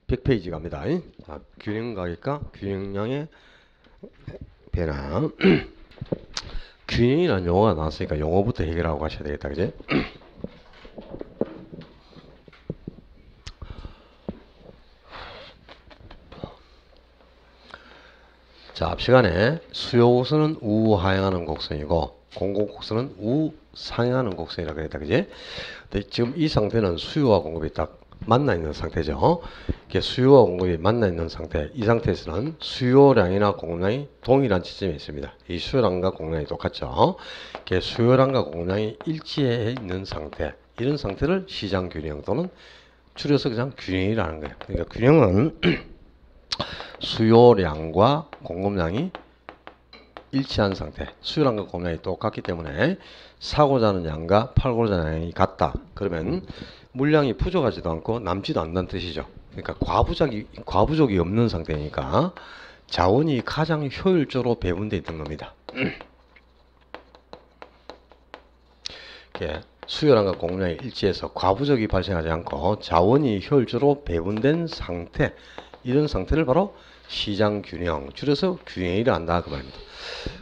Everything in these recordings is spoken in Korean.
100페이지 갑니다. 자, 균형가격과 균형량의 변화. 균형이라는 용어가 나왔으니까 용어부터 해결하고 가셔야 되겠다. 그지? 자, 앞 시간에 수요 곡선은 우하향하는 곡선이고 공급 곡선은 우상향하는 곡선이라고 그랬다. 그지? 근데 지금 이 상태는 수요와 공급이 딱 만나 있는 상태죠. 이게 수요와 공급이 만나 있는 상태. 이 상태에서는 수요량이나 공급량이 동일한 지점에 있습니다. 이 수요량과 공급량이 똑같죠. 이게 수요량과 공급량이 일치해 있는 상태. 이런 상태를 시장 균형 또는 줄여서 그냥 균형이라는 거예요. 그러니까 균형은 수요량과 공급량이 일치한 상태. 수요량과 공급량이 똑같기 때문에 사고자 하는 양과 팔고자 하는 양이 같다. 그러면 물량이 부족하지도 않고 남지도 않는다는 뜻이죠. 그러니까 과부족이 없는 상태니까 자원이 가장 효율적으로 배분되어 있는 겁니다. 이렇게 수요량과 공급량이 일치해서 과부족이 발생하지 않고 자원이 효율적으로 배분된 상태, 이런 상태를 바로 시장 균형, 줄여서 균형이라 한다 그 말입니다.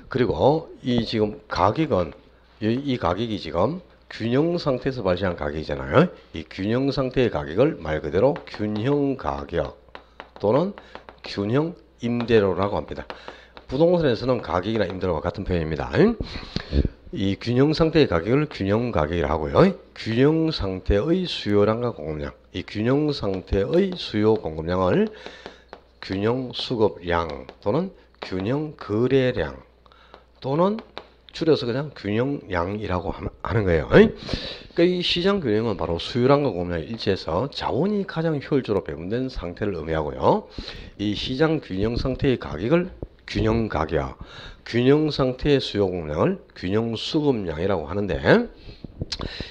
그리고 이 지금 가격은 이 가격이 지금 균형 상태에서 발생한 가격이잖아요. 이 균형 상태의 가격을 말 그대로 균형 가격 또는 균형 임대료라고 합니다. 부동산에서는 가격이나 임대료와 같은 표현입니다. 이 균형 상태의 가격을 균형 가격이라고 하고요. 균형 상태의 수요량과 공급량, 이 균형 상태의 수요 공급량을 균형 수급량 또는 균형 거래량 또는 줄여서 그냥 균형량이라고 하는 거예요. 그러니까 이 시장 균형은 바로 수요량과 공급량이 일치해서 자원이 가장 효율적으로 배분된 상태를 의미하고요. 이 시장 균형 상태의 가격을 균형 가격, 균형 상태의 수요 공급량을 균형 수급량이라고 하는데,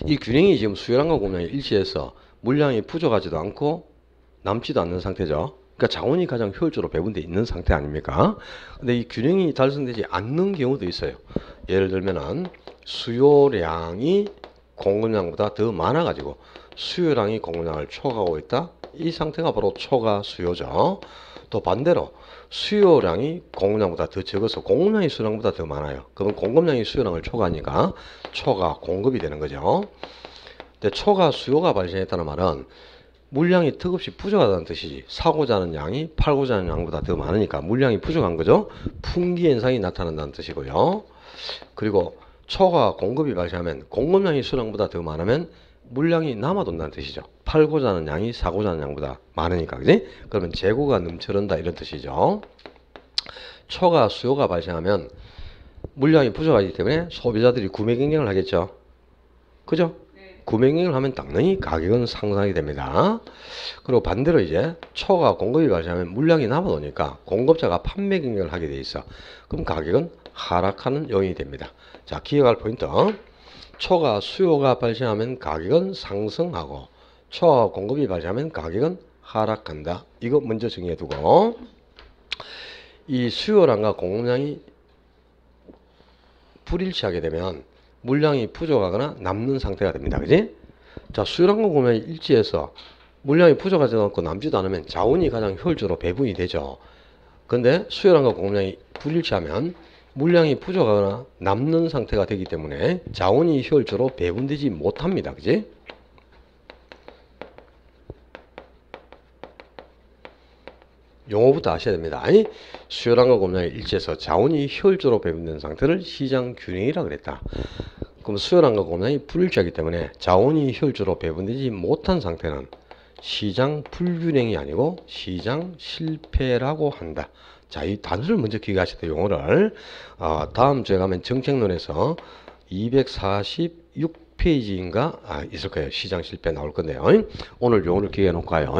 이 균형이 지금 수요량과 공급량이 일치해서 물량이 부족하지도 않고 남지도 않는 상태죠. 그러니까 자원이 가장 효율적으로 배분되어 있는 상태 아닙니까? 근데 이 균형이 달성되지 않는 경우도 있어요. 예를 들면은 수요량이 공급량보다 더 많아가지고 수요량이 공급량을 초과하고 있다. 이 상태가 바로 초과 수요죠. 또 반대로 수요량이 공급량보다 더 적어서 공급량이 수요량보다 더 많아요. 그러면 공급량이 수요량을 초과하니까 초과 공급이 되는 거죠. 근데 초과 수요가 발생했다는 말은 물량이 턱없이 부족하다는 뜻이지. 사고자 하는 양이 팔고자 하는 양보다 더 많으니까 물량이 부족한 거죠. 풍기 현상이 나타난다는 뜻이고요. 그리고 초과 공급이 발생하면 공급량이 수량보다 더 많으면 물량이 남아돈다는 뜻이죠. 팔고자 하는 양이 사고자 하는 양보다 많으니까, 그지? 그러면 재고가 넘쳐난다 이런 뜻이죠. 초과 수요가 발생하면 물량이 부족하기 때문에 소비자들이 구매 경쟁을 하겠죠. 그죠? 구매 경쟁을 하면 당연히 가격은 상승하게 됩니다. 그리고 반대로 이제 초과 공급이 발생하면 물량이 남아도니까 공급자가 판매 경쟁을 하게 돼 있어. 그럼 가격은 하락하는 요인이 됩니다. 자, 기억할 포인트. 초과 수요가 발생하면 가격은 상승하고 초과 공급이 발생하면 가격은 하락한다. 이거 먼저 정리해 두고, 이 수요량과 공급량이 불일치하게 되면 물량이 부족하거나 남는 상태가 됩니다. 그지? 자, 수요량과 공급량이 일치해서 물량이 부족하지 않고 남지도 않으면 자원이 가장 효율적으로 배분이 되죠. 근데 수요량과 공급량이 불일치하면 물량이 부족하거나 남는 상태가 되기 때문에 자원이 효율적으로 배분되지 못합니다. 그지? 용어부터 아셔야 됩니다. 수요량과 공급량이 일치해서 자원이 효율적으로 배분된 상태를 시장 균형이라고 그랬다. 그럼 수요량과 공급량이 불일치하기 때문에 자원이 효율적으로 배분되지 못한 상태는 시장 불균형이 아니고 시장 실패라고 한다. 자, 이 단수를 먼저 기억하셔야 돼요. 용어를. 다음 주에 가면 정책론에서 246페이지인가 있을 거예요. 시장 실패 나올 건데요. 오늘 용어를 기억해 놓을까요?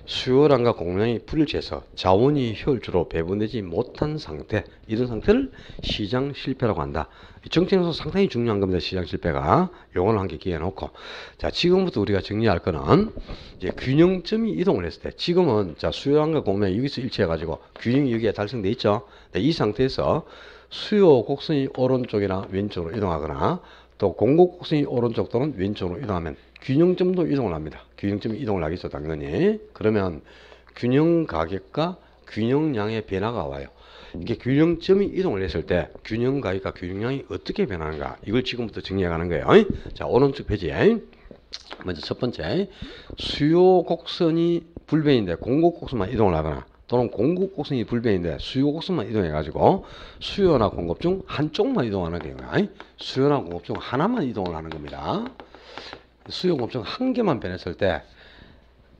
수요량과 공급량이 불일치해서 자원이 효율적으로 배분되지 못한 상태, 이런 상태를 시장 실패라고 한다. 정책에서 상당히 중요한 겁니다. 시장 실패가. 용어를 한 개 기억해 놓고, 자, 지금부터 우리가 정리할 거는 이제 균형점이 이동을 했을 때, 지금은 자, 수요량과 공급량이 여기서 일치해 가지고 균형이 여기에 달성돼 있죠. 이 상태에서 수요 곡선이 오른쪽이나 왼쪽으로 이동하거나 또 공급 곡선이 오른쪽 또는 왼쪽으로 이동하면 균형점도 이동을 합니다. 균형점이 이동을 하겠죠, 당연히. 그러면 균형 가격과 균형량의 변화가 와요. 이게 균형점이 이동을 했을 때 균형 가격과 균형량이 어떻게 변하는가, 이걸 지금부터 정리해 가는 거예요. 자, 오른쪽 페이지에 먼저 첫 번째, 수요 곡선이 불변인데 공급 곡선만 이동을 하거나, 또는 공급 곡선이 불변인데 수요 곡선만 이동해 가지고 수요나 공급 중 한쪽만 이동하는 경우야. 수요나 공급 중 하나만 이동을 하는 겁니다. 수요 공급 중 한 개만 변했을 때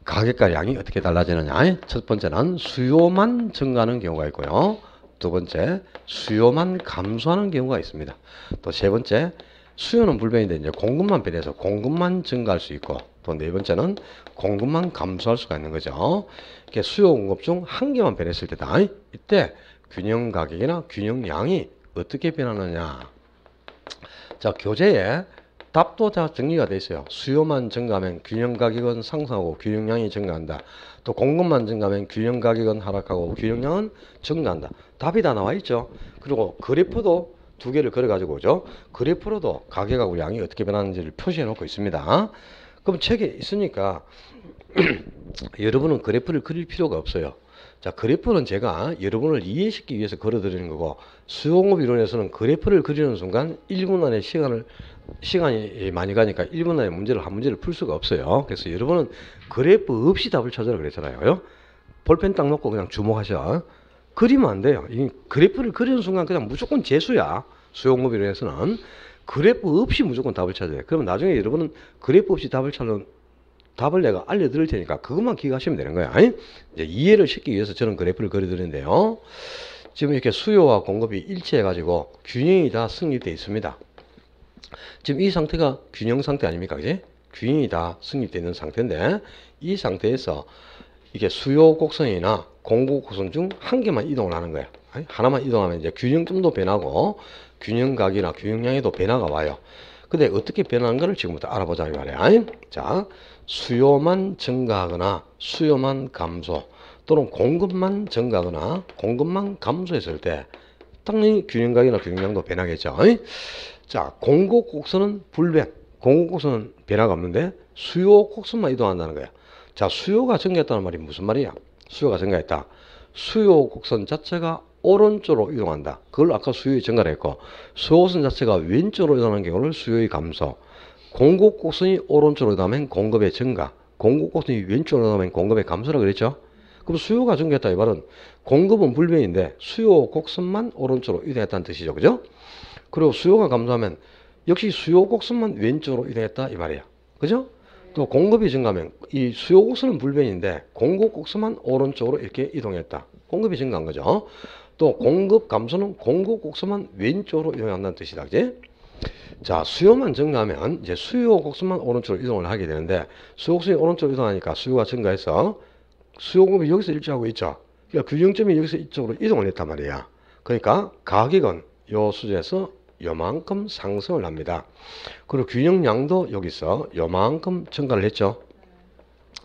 가격과 양이 어떻게 달라지느냐. 첫 번째는 수요만 증가하는 경우가 있고요. 두 번째, 수요만 감소하는 경우가 있습니다. 또 세 번째, 수요는 불변인데 이제 공급만 변해서 공급만 증가할 수 있고, 또 네 번째는 공급만 감소할 수가 있는 거죠. 이렇게 수요 공급 중 한 개만 변했을 때다. 이때 균형 가격이나 균형량이 어떻게 변하느냐. 자, 교재에 답도 다 정리가 되어 있어요. 수요만 증가하면 균형 가격은 상승하고 균형량이 증가한다. 또 공급만 증가하면 균형 가격은 하락하고 균형량은 증가한다. 답이 다 나와 있죠. 그리고 그래프도 두 개를 그려가지고 오죠. 그래프로도 가격하고 양이 어떻게 변하는지를 표시해 놓고 있습니다. 그럼 책에 있으니까 여러분은 그래프를 그릴 필요가 없어요. 자, 그래프는 제가 여러분을 이해시키기 위해서 걸어드리는 거고, 수요공급 이론에서는 그래프를 그리는 순간 1분 안에 시간이 많이 가니까 1분 안에 한 문제를 풀 수가 없어요. 그래서 여러분은 그래프 없이 답을 찾으라 그랬잖아요. 볼펜 딱 놓고 그냥 주목하셔. 그리면 안 돼요. 이 그래프를 그리는 순간 그냥 무조건 재수야. 수요공급 이론에서는 그래프 없이 무조건 답을 찾아야 돼요. 그러면 나중에 여러분은 그래프 없이 답을 찾는 답을 내가 알려드릴 테니까 그것만 기억하시면 되는 거야. 이제 이해를 시키기 위해서 저는 그래프를 그려드리는데요. 지금 이렇게 수요와 공급이 일치해가지고 균형이 다 성립되어 있습니다. 지금 이 상태가 균형 상태 아닙니까? 그지? 균형이 다 성립되어 있는 상태인데, 이 상태에서 이게 수요 곡선이나 공급 곡선 중 한 개만 이동을 하는 거예요. 하나만 이동하면 이제 균형점도 변하고 균형 가격이나 균형량에도 변화가 와요. 근데 어떻게 변하는가를 지금부터 알아보자 이 말이야. 자, 수요만 증가하거나 수요만 감소, 또는 공급만 증가하거나 공급만 감소했을 때 당연히 균형 가격이나 균형량도 변하겠죠. 자, 공급 곡선은 불변, 공급 곡선은 변화가 없는데 수요 곡선만 이동한다는 거야. 자, 수요가 증가했다는 말이 무슨 말이야? 수요가 증가했다. 수요 곡선 자체가 오른쪽으로 이동한다. 그걸 아까 수요의 증가를 했고, 수요 곡선 자체가 왼쪽으로 이동하는 경우를 수요의 감소, 공급 곡선이 오른쪽으로 이동하면 공급의 증가, 공급 곡선이 왼쪽으로 이동하면 공급의 감소라 그랬죠. 그럼 수요가 증가했다 이 말은 공급은 불변인데 수요 곡선만 오른쪽으로 이동했다는 뜻이죠. 그죠? 그리고 수요가 감소하면 역시 수요 곡선만 왼쪽으로 이동했다 이 말이야. 그죠? 또 공급이 증가하면 이 수요 곡선은 불변인데 공급 곡선만 오른쪽으로 이렇게 이동했다. 공급이 증가한 거죠. 또 공급 감소는 공급 곡선만 왼쪽으로 이동한다는 뜻이다. 그지? 자, 수요만 증가하면 이제 수요 곡선만 오른쪽으로 이동을 하게 되는데, 수요 곡선이 오른쪽으로 이동하니까 수요가 증가해서 수요 공급이 여기서 일치하고 있죠. 그러니까 균형점이 여기서 이쪽으로 이동을 했단 말이야. 그러니까 가격은 요 수준에서 요만큼 상승을 합니다. 그리고 균형량도 여기서 요만큼 증가를 했죠.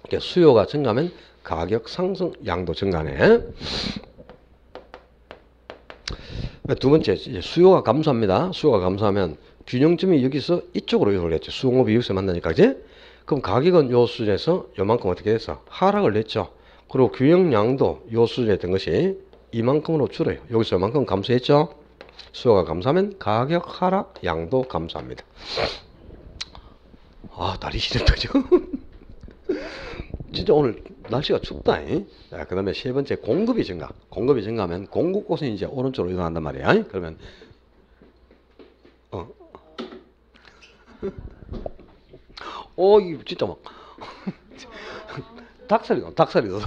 그러니까 수요가 증가하면 가격 상승 양도 증가네. 두 번째, 이제 수요가 감소합니다. 수요가 감소하면 균형점이 여기서 이쪽으로 이동을 했죠. 수공급이 여기서 만나니까, 그지? 그럼 가격은 요 수준에서 요만큼 어떻게 됐어? 하락을 했죠. 그리고 균형량도 요 수준에 있던 것이 이만큼으로 줄어요. 여기서 요만큼 감소했죠. 수요가 감소하면 가격 하락 양도 감소합니다. 아, 날이 시렵다, 그죠? 진짜 오늘 날씨가 춥다. 그 다음에 세 번째, 공급이 증가. 공급이 증가하면 공급 곡선이 이제 오른쪽으로 이동한단 말이야. 그러면 이거 진짜 막 닭살이 돋아.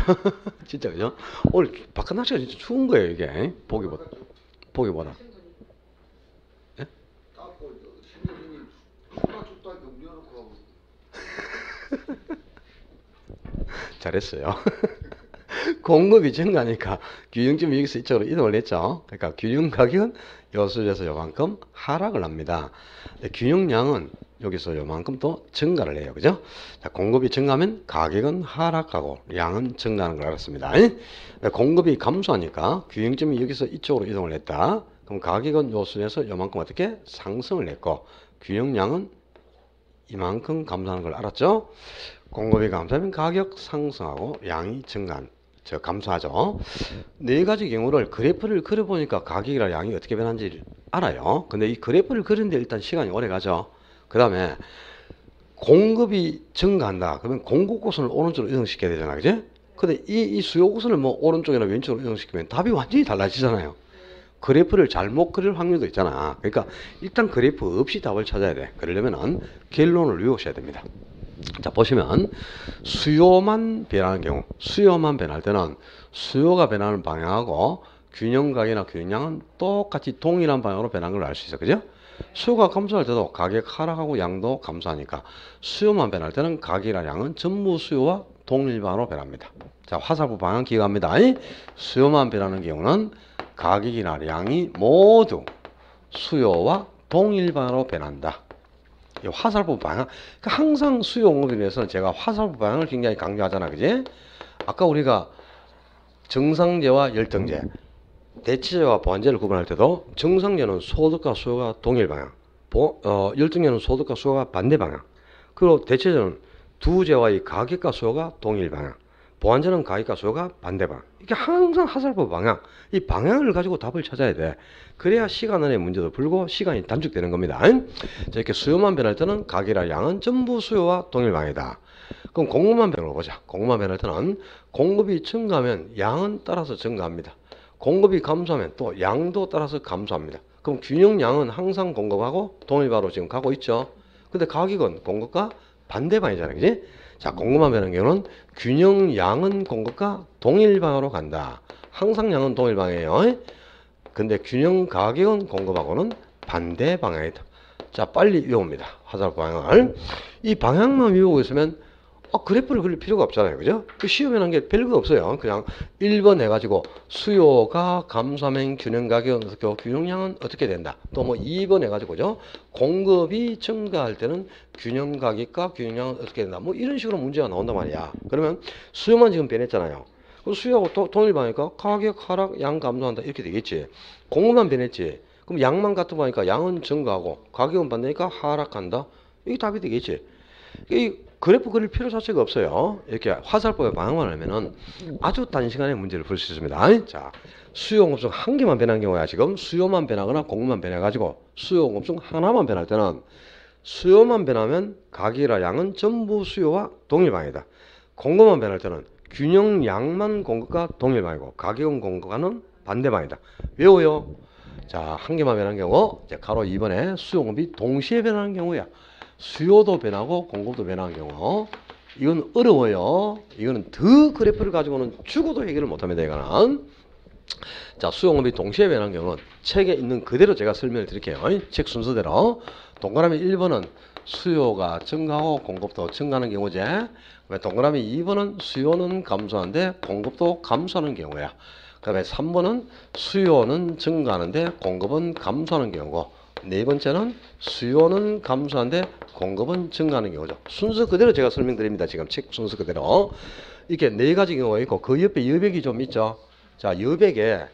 진짜 그죠? 오늘 바깥 날씨가 진짜 추운 거예요 이게. 보기보다. 예? 잘했어요. 공급이 증가하니까 균형점이 여기서 이쪽으로 이동을 했죠. 그러니까 균형 가격은 요 수준에서 요만큼 하락을 합니다. 균형량은 여기서 요만큼 또 증가를 해요. 그죠? 자, 공급이 증가하면 가격은 하락하고 양은 증가하는 걸 알았습니다. 공급이 감소하니까 균형점이 여기서 이쪽으로 이동을 했다. 그럼 가격은 요 수준에서 요만큼 어떻게 상승을 했고, 균형량은 이만큼 감소하는 걸 알았죠? 공급이 감소하면 가격 상승하고 양이 감소하죠. 네 가지 경우를 그래프를 그려보니까 가격이랑 양이 어떻게 변하는지 알아요. 근데 이 그래프를 그리는데 일단 시간이 오래 가죠. 그 다음에 공급이 증가한다. 그러면 공급 곡선을 오른쪽으로 이동시켜야 되잖아. 그지? 근데 이 수요 곡선을 뭐 오른쪽이나 왼쪽으로 이동시키면 답이 완전히 달라지잖아요. 그래프를 잘못 그릴 확률도 있잖아. 그러니까 일단 그래프 없이 답을 찾아야 돼. 그러려면은 결론을 외우셔야 됩니다. 자, 보시면 수요만 변하는 경우, 수요만 변할 때는 수요가 변하는 방향하고 균형가격이나 균형량은 똑같이 동일한 방향으로 변하는 걸 알 수 있어. 그죠? 수요가 감소할 때도 가격 하락하고 양도 감소하니까 수요만 변할 때는 가격이나 양은 전부 수요와 동일 방향으로 변합니다. 자, 화살표 방향 기억합니다. 수요만 변하는 경우는 가격이나 양이 모두 수요와 동일 방향으로 변한다. 이 화살표 방향. 그러니까 항상 수요 공급에 대해서는 제가 화살표 방향을 굉장히 강조하잖아. 그지? 아까 우리가 정상제와 열등제, 대치제와 보완제를 구분할 때도 정상제는 소득과 수요가 동일 방향, 열등제는 소득과 수요가 반대 방향, 그리고 대치제는 두 제와의 가격과 수요가 동일 방향, 보완제는 가격과 수요가 반대 방향. 이게 항상 화살표 방향, 이 방향을 가지고 답을 찾아야 돼. 그래야 시간 안에 문제도 풀고 시간이 단축되는 겁니다. 자, 이렇게 수요만 변할 때는 가격이나 양은 전부 수요와 동일 방향이다. 그럼 공급만 변해보자. 공급만 변할 때는 공급이 증가하면 양은 따라서 증가합니다. 공급이 감소하면 또 양도 따라서 감소합니다. 그럼 균형량은 항상 공급하고 동일방으로 지금 가고 있죠. 근데 가격은 공급과 반대 방향이잖아요. 그지? 자, 공급만 변하는 경우는 균형량은 공급과 동일방향으로 간다. 항상 양은 동일방향이에요. 근데 균형 가격은 공급하고는 반대 방향이다. 자, 빨리 외웁니다. 화살표 방향을. 이 방향만 외우고 있으면 그래프를 그릴 필요가 없잖아요. 그죠? 그 시험에 난 게 별거 없어요. 그냥 1번 해가지고 수요가 감소하면 균형 가격은 어떻게 하고 균형량은 어떻게 된다. 또 뭐 2번 해가지고 죠 공급이 증가할 때는 균형 가격과 균형량은 어떻게 된다. 뭐 이런 식으로 문제가 나온단 말이야. 그러면 수요만 지금 변했잖아요. 수요하고 동일방이니까 가격 하락, 양 감소한다 이렇게 되겠지. 공급만 변했지. 그럼 양만 같은 거니까 양은 증가하고 가격은 반대니까 하락한다. 이게 답이 되겠지. 이 그래프 그릴 필요 자체가 없어요. 이렇게 화살표의 방향만 알면은 아주 단시간에 문제를 풀 수 있습니다. 자, 수요 공급 중 한 개만 변한 경우야. 지금 수요만 변하거나 공급만 변해가지고 수요 공급 중 하나만 변할 때는 수요만 변하면 가격이나 양은 전부 수요와 동일방이다. 공급만 변할 때는 균형량만 공급과 동일방이고 가격은 공급과는 반대방이다. 외워요. 자, 한 개만 변한 경우 이제 가로 2번에 수요 공급이 동시에 변하는 경우야. 수요도 변하고 공급도 변하는 경우 이건 어려워요. 이거는 더 그래프를 가지고는 죽어도 해결을 못합니다. 이거는. 자, 수요 공급이 동시에 변하는 경우는 책에 있는 그대로 제가 설명을 드릴게요. 책 순서대로. 동그라미 1번은 수요가 증가하고 공급도 증가하는 경우지. 동그라미 2번은 수요는 감소하는데 공급도 감소하는 경우야. 그 다음에 3번은 수요는 증가하는데 공급은 감소하는 경우고, 네 번째는 수요는 감소하는데 공급은 증가하는 경우죠. 순서 그대로 제가 설명드립니다. 지금 책 순서 그대로. 이렇게 네 가지 경우가 있고 그 옆에 여백이 좀 있죠. 자, 여백에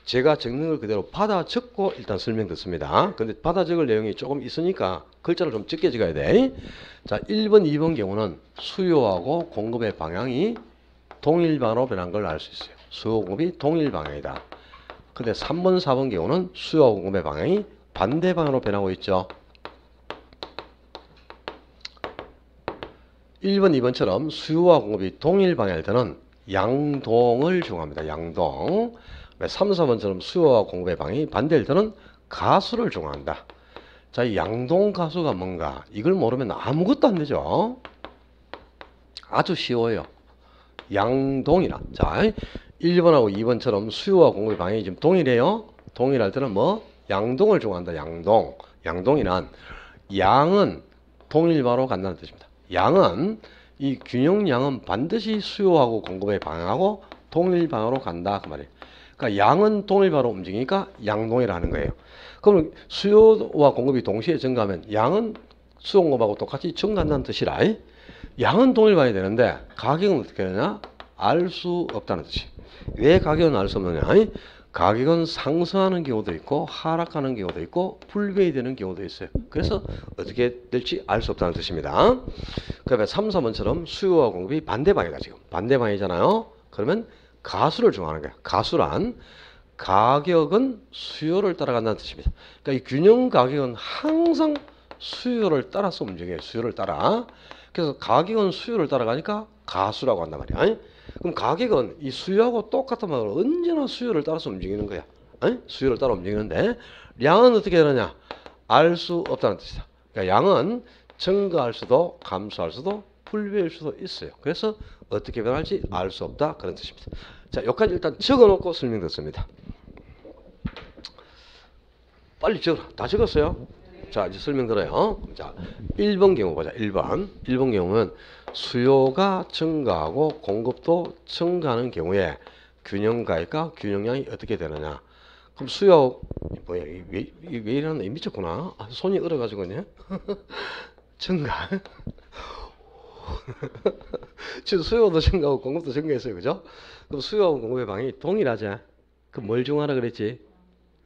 제가 적는 걸 그대로 받아 적고 일단 설명 듣습니다. 근데 받아 적을 내용이 조금 있으니까 글자를 좀 적게 적어야 돼. 자, 1번, 2번 경우는 수요하고 공급의 방향이 동일방으로 변한 걸 알 수 있어요. 수요 공급이 동일 방향이다. 근데 3번, 4번 경우는 수요 공급의 방향이 반대 방향으로 변하고 있죠. 1번, 2번처럼 수요와 공급이 동일 방향일 때는 양동을 중요합니다. 양동. 3, 4번처럼 수요와 공급의 방향이 반대일 때는 가수를 중요한다. 자, 이 양동 가수가 뭔가 이걸 모르면 아무것도 안 되죠. 아주 쉬워요. 양동이라. 자, 1번하고 2번처럼 수요와 공급의 방향이 지금 동일해요. 동일할 때는 뭐? 양동을 중요한다. 양동. 양동이란 양은 동일방으로 간다는 뜻입니다. 양은 이 균형량은 반드시 수요하고 공급의 방향하고 동일방으로 간다 그 말이에요. 그러니까 양은 동일방으로 움직이니까 양동이라는 거예요. 그럼 수요와 공급이 동시에 증가하면 양은 수요 공급하고 똑같이 증가한다는 뜻이라. 양은 동일방이 되는데 가격은 어떻게 되냐? 알 수 없다는 뜻이. 왜 가격은 알 수 없느냐? 가격은 상승하는 경우도 있고 하락하는 경우도 있고 불매되는 경우도 있어요. 그래서 어떻게 될지 알 수 없다는 뜻입니다. 그다음에 3, 4번처럼 수요와 공급이 반대방이다. 지금 반대방이잖아요. 그러면 가수를 정하는 거야. 가수란 가격은 수요를 따라간다는 뜻입니다. 그러니까 이 균형 가격은 항상 수요를 따라서 움직여요. 수요를 따라. 그래서 가격은 수요를 따라가니까 가수라고 한단 말이야. 그럼 가격은 이 수요하고 똑같은 말로 언제나 수요를 따라서 움직이는 거야. 수요를 따라 움직이는데 양은 어떻게 되느냐? 알 수 없다는 뜻이다. 그러니까 양은 증가할 수도 감소할 수도 불변할 수도 있어요. 그래서 어떻게 변할지 알 수 없다 그런 뜻입니다. 자, 여기까지 일단 적어놓고 설명 듣습니다. 빨리 적어라. 다 적었어요? 자, 이제 설명 들어요. 자, 1번 경우 보자. 1번. 1번 경우는 수요가 증가하고 공급도 증가하는 경우에 균형가액과 균형량이 어떻게 되느냐. 그럼 수요, 뭐야, 왜 이러나? 미쳤구나. 아, 손이 얼어가지고요. 증가. 지금 수요도 증가하고 공급도 증가했어요. 그죠? 그럼 수요하고 공급의 방이 동일하지? 그럼 뭘 중하라 그랬지?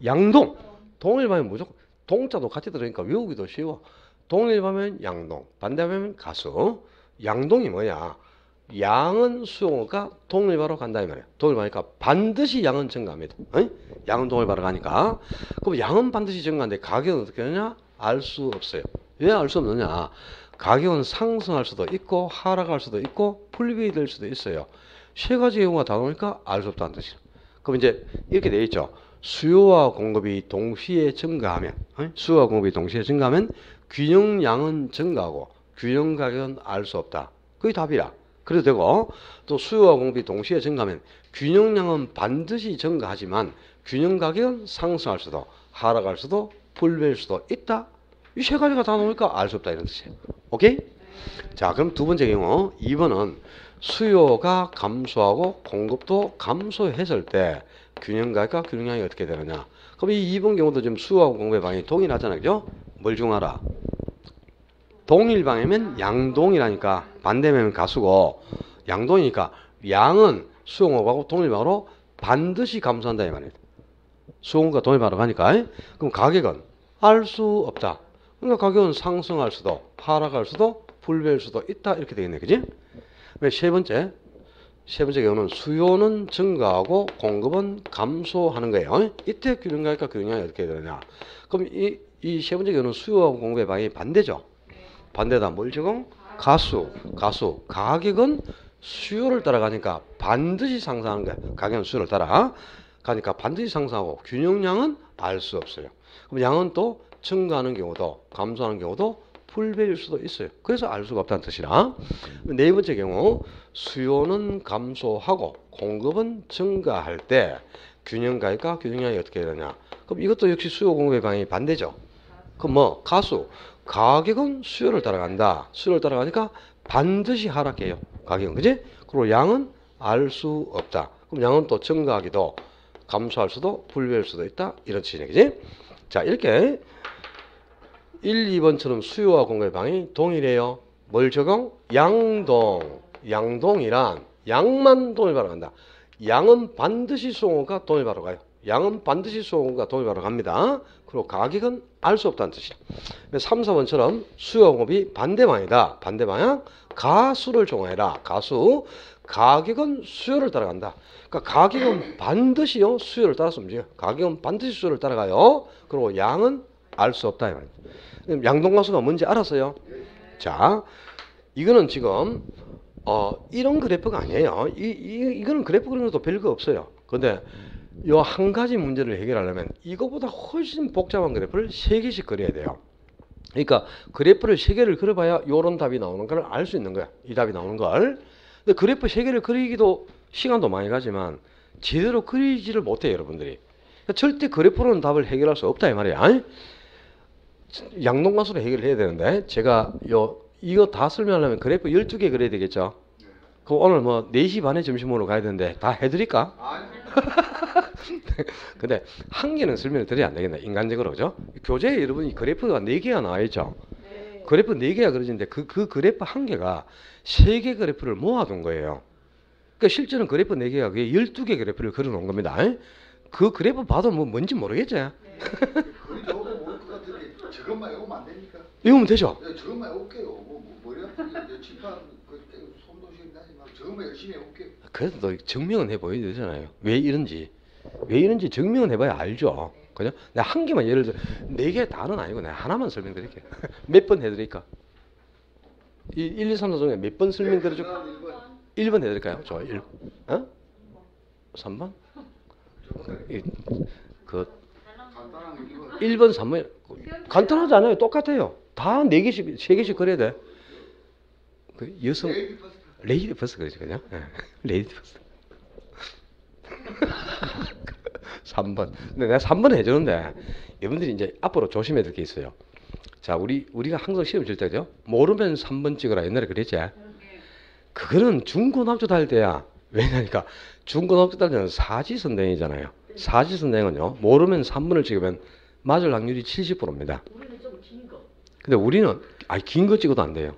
양동. 동일방면 무조건. 동자도 같이 들으니까 외우기도 쉬워. 동일하면 양동, 반대하면 가수. 양동이 뭐야? 양은 수요가 동일바로 간다 이 말이야. 동일바니까 반드시 양은 증가합니다. 양은 동일바로 가니까. 그럼 양은 반드시 증가하는데 가격은 어떻게 되느냐? 알 수 없어요. 왜 알 수 없느냐? 가격은 상승할 수도 있고 하락할 수도 있고 불비될 수도 있어요. 세 가지 경우가 다 나오니까 알 수 없다는 뜻이에요. 그럼 이제 이렇게 되어 있죠. 수요와 공급이 동시에 증가하면, 수요와 공급이 동시에 증가하면 균형량은 증가하고 균형 가격은 알 수 없다. 그게 답이라. 그래도 되고, 또 수요와 공급이 동시에 증가하면 균형량은 반드시 증가하지만 균형 가격은 상승할 수도 하락할 수도 불변할 수도 있다. 이 세 가지가 다 나오니까 알 수 없다 이런 뜻이에요. 오케이? 자, 그럼 두 번째 경우 2번은 수요가 감소하고 공급도 감소했을 때 균형가격과 균형량이 어떻게 되느냐. 그럼 이 2번 경우도 지금 수요하고 공급의 방이 동일하잖아요. 그죠? 뭘 중하라? 동일방이면 양동이라니까 반대면 가수고 양동이니까 양은 수용업하고 동일방으로 반드시 감소한다 이 말이에요. 수용과 동일방으로 가니까. 그럼 가격은 알 수 없다. 그러니까 가격은 상승할 수도 하락할 수도 불변할 수도 있다 이렇게 되겠네. 그지? 왜 세 번째 경우는 수요는 증가하고 공급은 감소하는 거예요. 이때 균형가격과 균형량이 어떻게 되느냐. 그럼 이 세 번째 경우는 수요하고 공급의 방이 반대죠. 반대다. 뭘 적용? 가수. 가격은 수요를 따라가니까 반드시 상승하는 거야. 가격은 수요를 따라 가니까 반드시 상승하고 균형량은 알 수 없어요. 그럼 양은 또 증가하는 경우도 감소하는 경우도 불변일 수도 있어요. 그래서 알 수가 없다는 뜻이라. 네 번째 경우 수요는 감소하고 공급은 증가할 때 균형가격과 균형량이 어떻게 되느냐. 그럼 이것도 역시 수요 공급의 방향이 반대죠. 그럼 뭐 가수 가격은 수요를 따라간다. 수요를 따라가니까 반드시 하락해요. 가격은. 그지? 그리고 양은 알 수 없다. 그럼 양은 또 증가하기도 감소할 수도 불변할 수도 있다. 이런 뜻이네. 그지? 자, 이렇게 1, 2번처럼 수요와 공급의 방이 동일해요. 뭘 적용? 양동. 양동이란 양만 동일바로 간다. 양은 반드시 수용과 동일바로 가요. 양은 반드시 수용과 동일바로 갑니다. 그리고 가격은 알 수 없다는 뜻이야. 3, 4번처럼 수요와 공급이 반대방이다. 반대방향 가수를 정하여라. 가수. 가격은 수요를 따라간다. 그러니까 가격은 반드시요 수요를 따라서 움직여요. 가격은 반드시 수요를 따라가요. 그리고 양은 알 수 없다 이 말입니다. 양동가수가 뭔지 알았어요? 자, 이거는 지금 이런 그래프가 아니에요. 이거는 그래프 그리는 것도 별거 없어요. 근데 요 한 가지 문제를 해결하려면 이거보다 훨씬 복잡한 그래프를 3개씩 그려야 돼요. 그러니까 그래프를 3개를 그려봐야 요런 답이 나오는 걸 알 수 있는 거야. 이 답이 나오는 걸. 근데 그래프 3개를 그리기도 시간도 많이 가지만 제대로 그리지를 못해요, 여러분들이. 그러니까 절대 그래프로는 답을 해결할 수 없다 이 말이야. 양동가수로 해결을 해야 되는데 제가 이거 다 설명하려면 그래프 12개 그려야 되겠죠. 그럼 오늘 뭐 4시 반에 점심 먹으러 가야 되는데 다 해드릴까? 근데 한 개는 설명을 드려야 안 되겠네. 인간적으로. 그죠? 교재에 여러분이 그래프가 4개가 나와 있죠. 네. 그래프 4개가 그려지는데 그 그래프 한 개가 3개 그래프를 모아둔 거예요. 그러니까 실제는 그래프 4개가 그게 12개 그래프를 그려 놓은 겁니다. 그 그래프 봐도 뭐 뭔지 모르겠지. 거의 저거 모를 것 같은데 저것만 외우면 안 되니까. 이거면 되죠. 저것만 외울게요. 머리 아프게 칠판 손도 시간하지 말고 저것만 열심히 외울게요. 그래도 너 증명은 해보여야 되잖아요. 왜 이런지 증명은 해봐야 알죠. 그죠? 내가 한 개만 예를 들어 4개 다는 아니고 내가 하나만 설명드릴게요. 몇 번 해드릴까? 1, 2, 3, 4 중에 몇 번 설명드려줄까? 1번 해드릴까요? 좋아요. 1. 어? 3번? 그 간단한 1번, 3번 간단하지 않아요. 똑같아요. 다 4개씩, 3개씩 그려야 돼. 그 여성 레이디 퍼스트 그러죠, 그냥? 레이디 퍼스트. 3번. 근데 내가 3번 해주는데 여러분들이 이제 앞으로 조심해야 될 게 있어요. 자, 우리가 항상 시험 칠 때죠. 모르면 3번 찍어라. 옛날에 그랬지. 그거는 중고등학교 다닐 때야. 왜냐니까 중고등학교 다닐 때는 사지선행이잖아요. 사지선행은요. 모르면 3번을 찍으면 맞을 확률이 70%입니다. 우리는 좀 긴 거. 근데 우리는 긴 거 찍어도 안 돼요.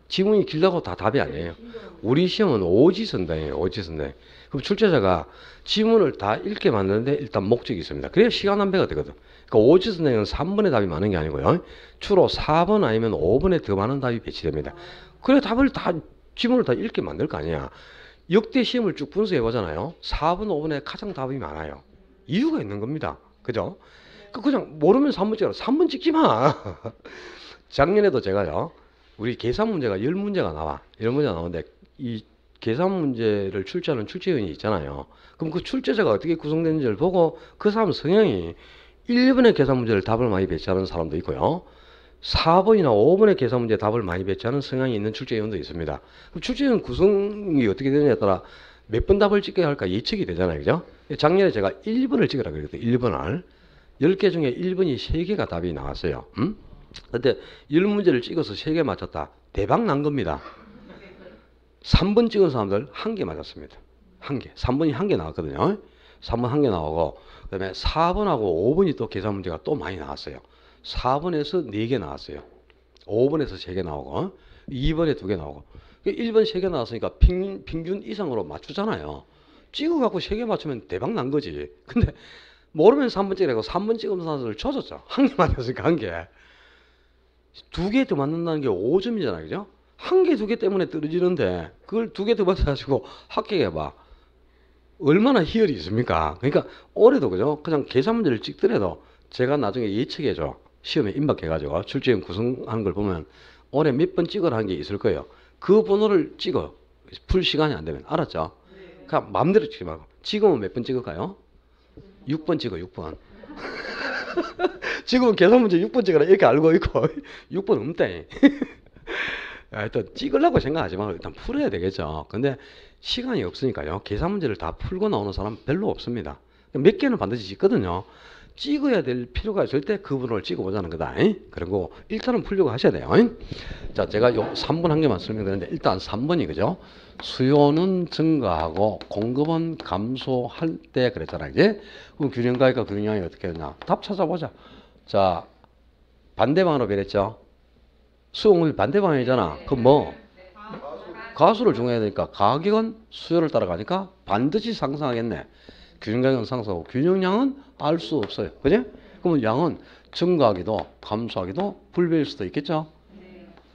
지문이 길다고 다 답이 아니에요. 우리 시험은 오지선행이에요. 오지선행. 그럼 출제자가 지문을 다 읽게 만드는데 일단 목적이 있습니다. 그래야 시간 낭비가 되거든. 그러니까 오지선행은 3번의 답이 많은 게 아니고요. 주로 4번 아니면 5번에 더 많은 답이 배치됩니다. 그래 지문을 다 읽게 만들 거 아니야. 역대 시험을 쭉 분석해 보잖아요. 4번, 5번에 가장 답이 많아요. 이유가 있는 겁니다. 그죠? 그냥 모르면 3번 찍어라. 3번 찍지 마. 작년에도 제가요. 우리 계산 문제가 10문제가 나와. 10문제가 나오는데 이 계산 문제를 출제하는 출제위원이 있잖아요. 그럼 그 출제자가 어떻게 구성되는지를 보고 그 사람 성향이 1번의 계산 문제를 답을 많이 배치하는 사람도 있고요. 4번이나 5번의 계산 문제 답을 많이 배치하는 성향이 있는 출제위원도 있습니다. 그럼 출제위원 구성이 어떻게 되느냐에 따라 몇 번 답을 찍게 할까 예측이 되잖아요. 그죠? 작년에 제가 1번을 찍으라 그랬거든요. 1번을. 10개 중에 1번이 3개가 답이 나왔어요. 근데 10문제를 찍어서 3개 맞췄다. 대박 난 겁니다. 3번 찍은 사람들 1개 맞았습니다. 1개. 3번이 1개 나왔거든요. 3번 1개 나오고 그 다음에 4번하고 5번이 또 계산 문제가 또 많이 나왔어요. 4번에서 4개 나왔어요. 5번에서 3개 나오고 2번에 2개 나오고 1번 3개 나왔으니까 평균 이상으로 맞추잖아요. 찍어갖고 3개 맞추면 대박 난 거지. 근데 모르면 3번 찍으라고 3번 찍은 사람들 쳐줬죠. 1개 맞았으니까 1개. 2개 더 맞는다는 게 5점이잖아요. 그죠? 1개, 2개 때문에 떨어지는데 그걸 2개 더 맞아가지고 합격해봐. 얼마나 희열이 있습니까? 그러니까 올해도 그죠? 그냥 계산 문제를 찍더라도 제가 나중에 예측해줘. 시험에 임박해가지고 출제위원 구성하는 걸 보면 올해 몇 번 찍으라는 게 있을 거예요. 그 번호를 찍어. 풀 시간이 안 되면. 알았죠? 그냥 마음대로 찍지 말고. 지금은 몇 번 찍을까요? 6번 찍어, 6번. 지금은 계산 문제 6번 찍으라 이렇게 알고 있고 6번 없대. 하여튼 찍으려고 생각하지 말고 일단 풀어야 되겠죠. 근데 시간이 없으니까요. 계산 문제를 다 풀고 나오는 사람 별로 없습니다. 몇 개는 반드시 찍거든요. 찍어야 될 필요가 있을 때 그 번호를 찍어보자는 거다. 그리고 일단은 풀려고 하셔야 돼요. 자, 제가 요 3번 한 개만 설명드렸는데 일단 3번이 그죠? 수요는 증가하고 공급은 감소할 때 그랬잖아요. 이제 그럼 균형가액과 균형이 어떻게 되냐? 답 찾아보자. 자, 반대 방향으로 변했죠? 수용률 반대 방향이잖아. 그럼 뭐? 가수를 중요해야 되니까 가격은 수요를 따라가니까 반드시 상승하겠네. 균형가격은 상승하고 균형량은 알 수 없어요. 그지? 그러면 양은 증가하기도 감소하기도 불변일 수도 있겠죠?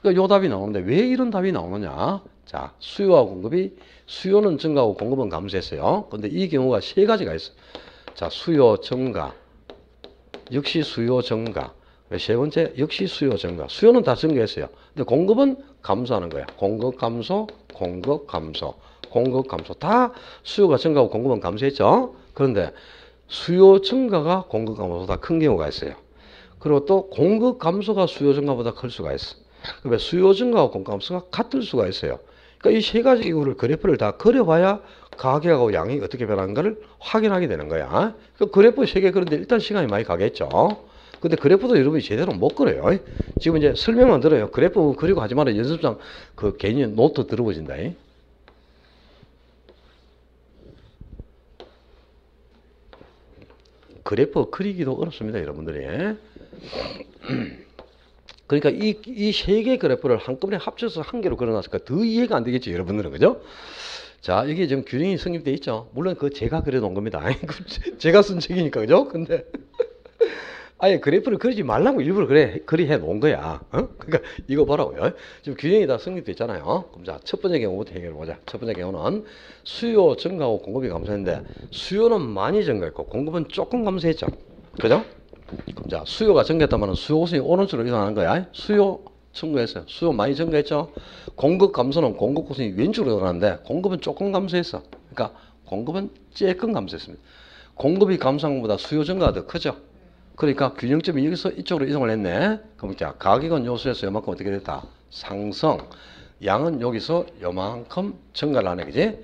그러니까 요 답이 나오는데 왜 이런 답이 나오느냐? 자, 수요와 공급이 수요는 증가하고 공급은 감소했어요. 근데 이 경우가 3가지가 있어요. 자, 수요 증가. 역시 수요 증가. 세 번째, 역시 수요 증가. 수요는 다 증가했어요. 근데 공급은 감소하는 거야. 공급 감소, 공급 감소, 공급 감소. 다 수요가 증가하고 공급은 감소했죠. 그런데 수요 증가가 공급 감소보다 큰 경우가 있어요. 그리고 또 공급 감소가 수요 증가보다 클 수가 있어. 그러면 수요 증가와 공급 감소가 같을 수가 있어요. 그러니까 이 3가지 이유를 그래프를 다 그려봐야 가격하고 양이 어떻게 변하는가를 확인하게 되는 거야. 그 그래프 3개 그런데 일단 시간이 많이 가겠죠. 근데 그래프도 여러분이 제대로 못 그려요. 지금 이제 설명만 들어요. 그래프 그리고 하지 마라. 연습장 그 괜히 노트 들어보진다. 그래프 그리기도 어렵습니다, 여러분들이. 그러니까 이 3개 그래프를 한꺼번에 합쳐서 한 개로 그려놨으니까 더 이해가 안 되겠죠, 여러분들은. 그죠? 자, 이게 지금 균형이 성립돼 있죠. 물론 그 제가 그려놓은 겁니다. 제가 쓴 책이니까, 그죠? 근데 아예 그래프를 그리지 말라고 일부러 그리 해 놓은 거야. 그러니까 이거 보라고요. 지금 균형이 다 성립돼 있잖아요. 그럼 자, 첫 번째 경우부터 해결해 보자. 첫 번째 경우는 수요 증가하고 공급이 감소했는데 수요는 많이 증가했고 공급은 조금 감소했죠. 그죠? 그럼 자, 수요가 증가했다면 수요 우선이 오른쪽으로 이동하는 거야. 수요 증가했어요. 수요 많이 증가했죠. 공급 감소는 공급 우선이 왼쪽으로 이동하는데 공급은 조금 감소했어. 그러니까 공급은 조금 감소했습니다. 공급이 감소한 것보다 수요 증가가 더 크죠. 그러니까 균형점이 여기서 이쪽으로 이동을 했네. 그럼 자, 가격은 요수에서 요만큼 어떻게 됐다? 상승. 양은 여기서 요만큼 증가를 하네. 그지?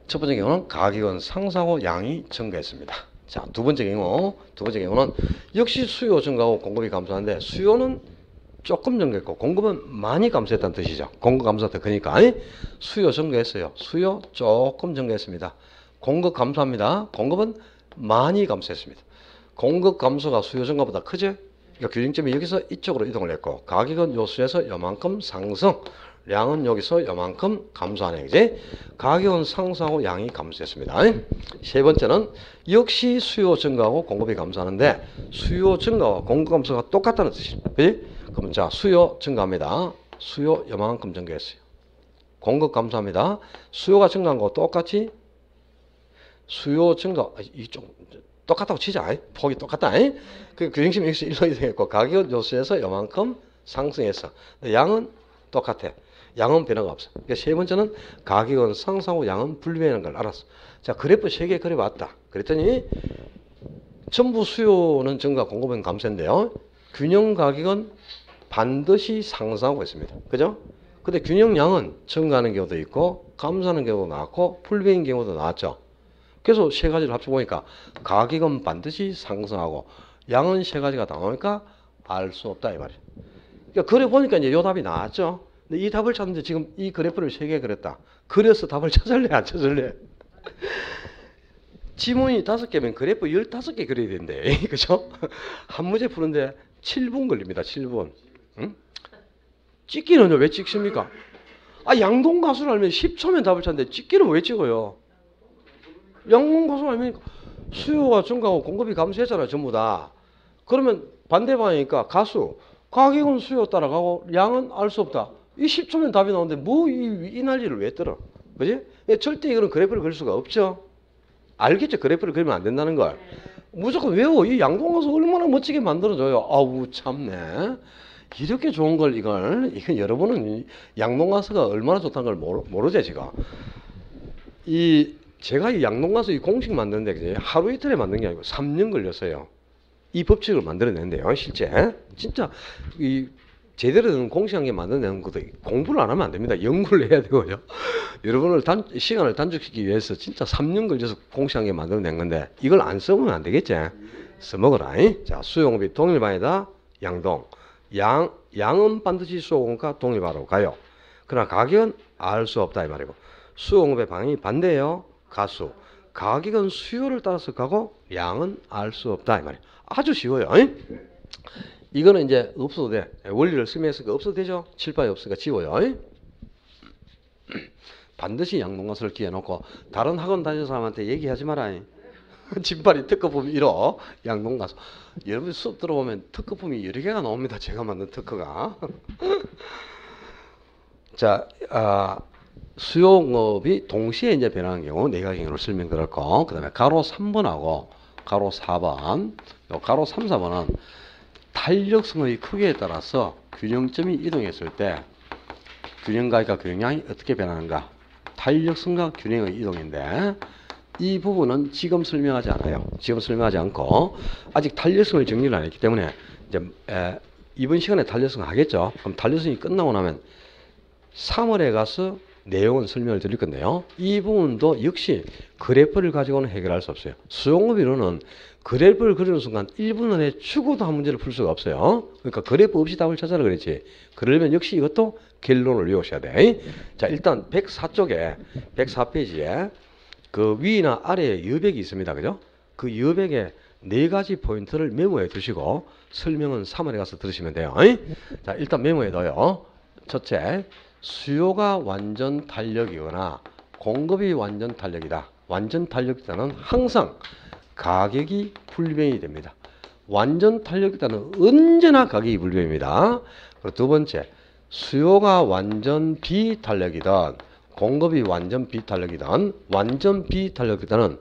첫 번째 경우는 가격은 상승하고 양이 증가했습니다. 자, 두 번째 경우는 역시 수요 증가하고 공급이 감소하는데 수요는 조금 증가했고 공급은 많이 감소했다는 뜻이죠. 공급 감소가 더 크니까. 수요 증가했어요. 수요 조금 증가했습니다. 공급 감소합니다. 공급은 많이 감소했습니다. 공급 감소가 수요 증가보다 크죠? 그러니까 균형점이 여기서 이쪽으로 이동을 했고 가격은 요수에서 요만큼 상승, 양은 여기서 요만큼 감소하네. 그지? 가격은 상승하고 양이 감소했습니다. 세 번째는 역시 수요 증가하고 공급이 감소하는데 수요 증가와 공급 감소가 똑같다는 뜻입니다. 그지? 그럼 자, 수요 증가합니다. 수요 요만큼 증가했어요. 공급 감소합니다. 수요가 증가한 거 똑같이 수요 증가 이쪽 똑같다고 치자. 폭이 똑같다. 그 균형점이 여기서 일로 이동했고 가격은 요수에서 요만큼 상승했어. 양은 똑같아. 양은 변화가 없어. 그러니까 세 번째는 가격은 상승하고 양은 분리되는 걸 알았어. 자, 그래프 3개 그려봤다. 그랬더니 전부 수요는 증가, 공급은 감소인데요. 균형 가격은 반드시 상승하고 있습니다. 그죠? 근데 균형 양은 증가하는 경우도 있고 감소하는 경우도 나왔고 분리되는 경우도 나왔죠. 그래서 세 가지를 합쳐보니까 가격은 반드시 상승하고 양은 세 가지가 다 나오니까 알 수 없다 이 말이에요. 그러니까 그려보니까 이제 요 답이 나왔죠. 근데 이 답을 찾는데 지금 이 그래프를 3개 그렸다. 그려서 답을 찾을래 안 찾을래? 지문이 5개면 그래프 15개 그려야 되는데 그죠? 한 문제 푸는데 7분 걸립니다. 7분. 응? 찍기는 왜 찍습니까? 아, 양동가수를 알면 10초면 답을 찾는데 찍기는 왜 찍어요? 양동가수를 알면 수요가 증가하고 공급이 감소했잖아요. 전부 다. 그러면 반대 방향이니까 가수. 가격은 수요 따라가고 양은 알 수 없다. 이 10초면 답이 나오는데 뭐 이 난리를 왜 떨어? 그지? 절대 이거는 그래프를 그릴 수가 없죠. 알겠죠? 그래프를 그리면 안 된다는 걸. 무조건 외워. 이 양동가수 얼마나 멋지게 만들어줘요. 아우 참네. 이렇게 좋은 걸 이건 여러분은 양동가수가 얼마나 좋다는 걸 모르죠 지금. 제가 이 양동가수 이 공식 만드는데 그지? 하루 이틀에 만든 게 아니고 3년 걸렸어요. 이 법칙을 만들어낸대요. 실제 진짜 이 제대로 된 공식한 게 만들어내는 것도 공부를 안 하면 안 됩니다. 연구를 해야 되고요. 여러분을 시간을 단축시키기 위해서 진짜 3년 걸려서 공식한 게 만들어낸 건데 이걸 안 써보면 안 되겠지. 써먹어라. 자, 수요공급이 동일반이다. 양동. 양은 반드시 수요공급과 동일반으로 가요. 그러나 가격은 알 수 없다 이 말이고 수요공급의 방향이 반대예요. 가수. 가격은 수요를 따라서 가고 양은 알 수 없다 이 말이에요. 아주 쉬워요. 이거는 이제 없어도 돼. 원리를 설명했으니까 없어도 되죠. 칠판이 없으니까 지워요. 반드시 양동가수를 끼워놓고 다른 학원 다니는 사람한테 얘기하지 마라. 진발이 특허품이 이러 양동가수. 여러분 수업 들어보면 특허품이 여러 개가 나옵니다. 제가 만든 특허가. 자, 수요공급이 동시에 이제 변하는 경우 네 가지 경우를 설명드렸고, 그 다음에 가로 3번하고 가로 4번, 요 가로 3, 4번은 탄력성의 크기에 따라서 균형점이 이동했을 때 균형가격과 균형량이 어떻게 변하는가? 탄력성과 균형의 이동인데 이 부분은 지금 설명하지 않아요. 지금 설명하지 않고 아직 탄력성을 정리를 안 했기 때문에 이제 이번 시간에 탄력성 하겠죠. 그럼 탄력성이 끝나고 나면 3월에 가서 내용은 설명을 드릴 건데요. 이 부분도 역시 그래프를 가지고는 해결할 수 없어요. 수용업이론은 그래프를 그리는 순간 1분 안에 죽어도 한 문제를 풀 수가 없어요. 그러니까 그래프 없이 답을 찾아라 그랬지. 그러려면 역시 이것도 결론을 외우셔야 돼. 자, 일단 104쪽에 104페이지에 그 위나 아래에 여백이 있습니다. 그죠? 그 여백에 네 가지 포인트를 메모해 두시고 설명은 3월에 가서 들으시면 돼요. 자, 일단 메모해 둬요. 첫째, 수요가 완전 탄력이거나 공급이 완전 탄력이다. 완전 탄력이다는 항상 가격이 불변이 됩니다. 완전 탄력이다는 언제나 가격이 불변입니다. 그리고 두 번째, 수요가 완전 비탄력이든 공급이 완전 비탄력이든 완전 비탄력이다는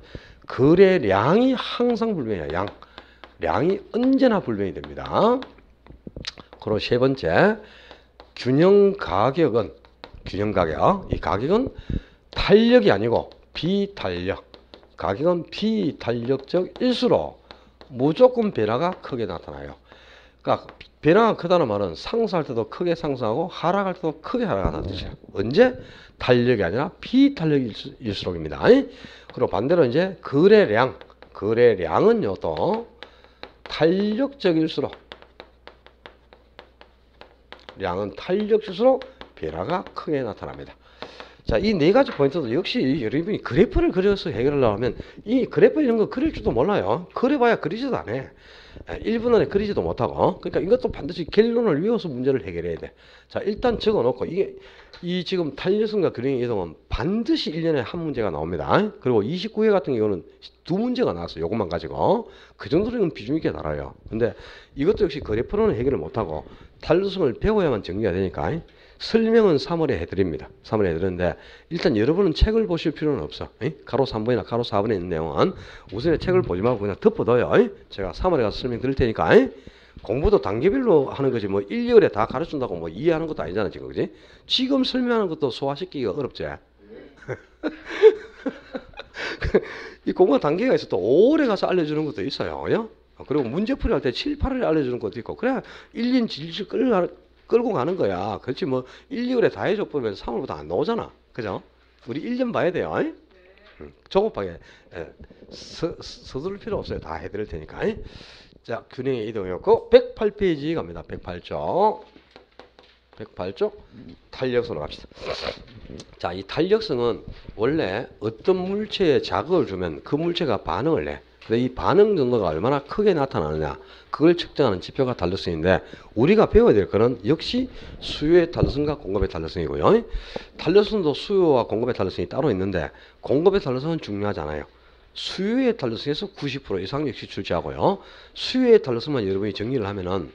거래량이 항상 불변이야. 량이 언제나 불변이 됩니다. 그리고 세 번째, 균형 가격, 이 가격은 탄력이 아니고 비탄력. 가격은 비탄력적일수록 무조건 변화가 크게 나타나요. 그러니까 변화가 크다는 말은 상승할 때도 크게 상승하고 하락할 때도 크게 하락한다는 뜻이에요. 언제? 탄력이 아니라 비탄력일수록입니다. 그리고 반대로 이제 거래량은요 또 탄력적일수록 량은 탄력적일수록 변화가 크게 나타납니다. 자, 이 네 가지 포인트도 역시 여러분이 그래프를 그려서 해결하려고 하면 이 그래프 이런 거 그릴 줄도 몰라요. 그려봐야 그리지도 않아. 1분 안에 그리지도 못하고. 그러니까 이것도 반드시 결론을 외워서 문제를 해결해야 돼. 자, 일단 적어놓고 이 지금 탄력성과 균형의 이동은 반드시 1년에 한 문제가 나옵니다. 그리고 29회 같은 경우는 두 문제가 나왔어요. 요것만 가지고. 그 정도로 비중 있게 달아요. 근데 이것도 역시 그래프로는 해결을 못하고 탄력성을 배워야만 정리가 되니까 설명은 3월에 해드립니다. 3월에 해드리는데 일단 여러분은 책을 보실 필요는 없어. 가로 3번이나 가로 4번에 있는 내용은 우선에 책을 보지 말고 그냥 덮어둬요. 제가 3월에 가서 설명 드릴 테니까 공부도 단계별로 하는 거지 뭐 1, 2월에 다 가르친다고 뭐 이해하는 것도 아니잖아 지금. 그지? 지금 설명하는 것도 소화시키기가 어렵지. 이 공부 단계가 있어. 또 5월에 가서 알려주는 것도 있어요. 그리고 문제풀이 할 때 7, 8월에 알려주는 것도 있고 그래 1, 2년 질질 끌고 가는 거야. 그렇지 뭐 1, 2월에 다 해줘 보면 3월부터 안 나오잖아. 그죠? 우리 1년 봐야 돼요. 조급하게 서두를 필요 없어요. 다 해드릴 테니까. 자, 균형의 이동이었고 108페이지 갑니다. 108쪽 탄력성으로 갑시다. 자, 이 탄력성은 원래 어떤 물체에 자극을 주면 그 물체가 반응을 해. 근데 이 반응 정도가 얼마나 크게 나타나느냐 그걸 측정하는 지표가 탄력성인데 우리가 배워야 될 거는 역시 수요의 탄력성과 공급의 탄력성이고요. 탄력성도 수요와 공급의 탄력성이 따로 있는데 공급의 탄력성은 중요하지 않아요. 수요의 탄력성에서 90% 이상 역시 출제하고요. 수요의 탄력성만 여러분이 정리를 하면은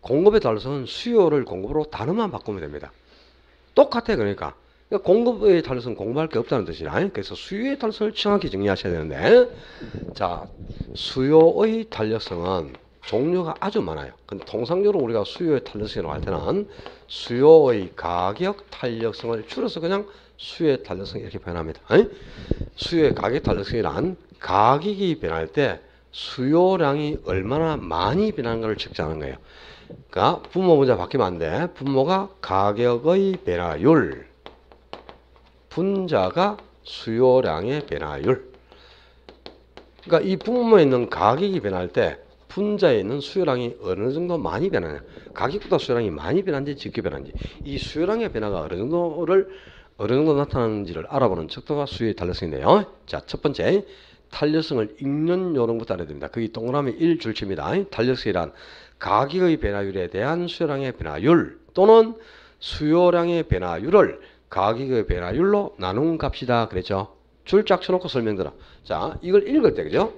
공급의 탄력성은 수요를 공급으로 단어만 바꾸면 됩니다. 똑같아. 그러니까 공급의 탄력성은 공부할 게 없다는 뜻이라. 그래서 수요의 탄력성을 정확히 정리하셔야 되는데 자, 수요의 탄력성은 종류가 아주 많아요. 근데 통상적으로 우리가 수요의 탄력성이라고 할 때는 수요의 가격 탄력성을 줄여서 그냥 수요의 탄력성 이렇게 표현합니다. 수요의 가격 탄력성이란 가격이 변할 때 수요량이 얼마나 많이 변하는가를 측정하는 거예요. 그러니까 분모 문제 바뀌면 안 돼. 분모가 가격의 변화율, 분자가 수요량의 변화율. 그러니까 이 분모에 있는 가격이 변할 때 분자에 있는 수요량이 어느 정도 많이 변하냐. 가격보다 수요량이 많이 변한지 적게 변한지. 이 수요량의 변화가 어느 정도 나타나는지를 알아보는 척도가 수요의 탄력성인데요. 자, 첫 번째 탄력성을 읽는 요령부터 알아야 됩니다. 거기 동그라미 1 줄칩니다. 탄력성이란 가격의 변화율에 대한 수요량의 변화율 또는 수요량의 변화율을 가격의 변화율로 나눈 값이다 그랬죠. 줄 쫙 쳐놓고 설명드려. 자, 이걸 읽을 때 그죠?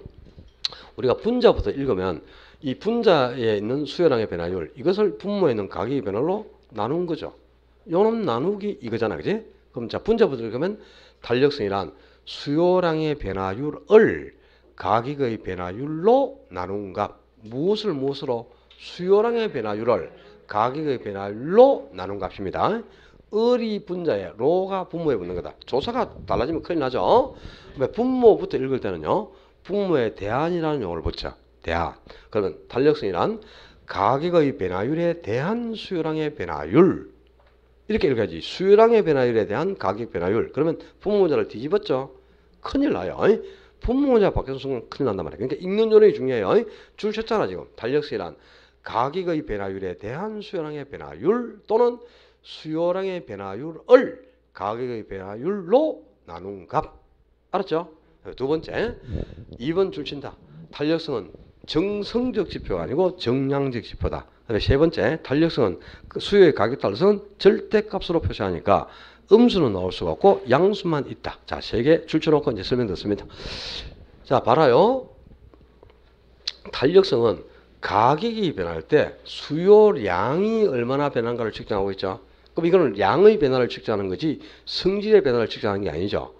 우리가 분자부터 읽으면 이 분자에 있는 수요량의 변화율 이것을 분모에 있는 가격의 변화로 나눈 거죠. 요놈 나누기 이거잖아. 그지? 그럼 자, 분자부터 읽으면 탄력성이란 수요량의 변화율을 가격의 변화율로 나눈 값. 무엇으로? 수요량의 변화율을 가격의 변화율로 나눈 값입니다. 을이 분자에 로가 분모에 붙는 거다. 조사가 달라지면 큰일 나죠. 분모부터 읽을 때는요. 분모에 대한이라는 용어를 붙여. 대한. 그러면 탄력성이란 가격의 변화율에 대한 수요량의 변화율. 이렇게 읽어야지. 수요량의 변화율에 대한 가격 변화율. 그러면 분모문자를 뒤집었죠. 큰일 나요. 분모문자 바뀌어서 쓰면 큰일 난단 말이에요. 그러니까 읽는 요령이 중요해요. 줄 쳤잖아 지금. 탄력성이란 가격의 변화율에 대한 수요량의 변화율 또는 수요량의 변화율을 가격의 변화율로 나눈 값. 알았죠? 두 번째, 2번 줄 친다. 탄력성은 정성적 지표가 아니고 정량적 지표다. 세 번째, 탄력성은 수요의 가격 탄력성은 절대값으로 표시하니까 음수는 나올 수가 없고 양수만 있다. 자, 세 개 줄쳐놓고 이제 설명 듣습니다. 자, 봐라요. 탄력성은 가격이 변할 때 수요량이 얼마나 변한가를 측정하고 있죠. 그럼 이거는 양의 변화를 측정하는 거지 성질의 변화를 측정하는 게 아니죠.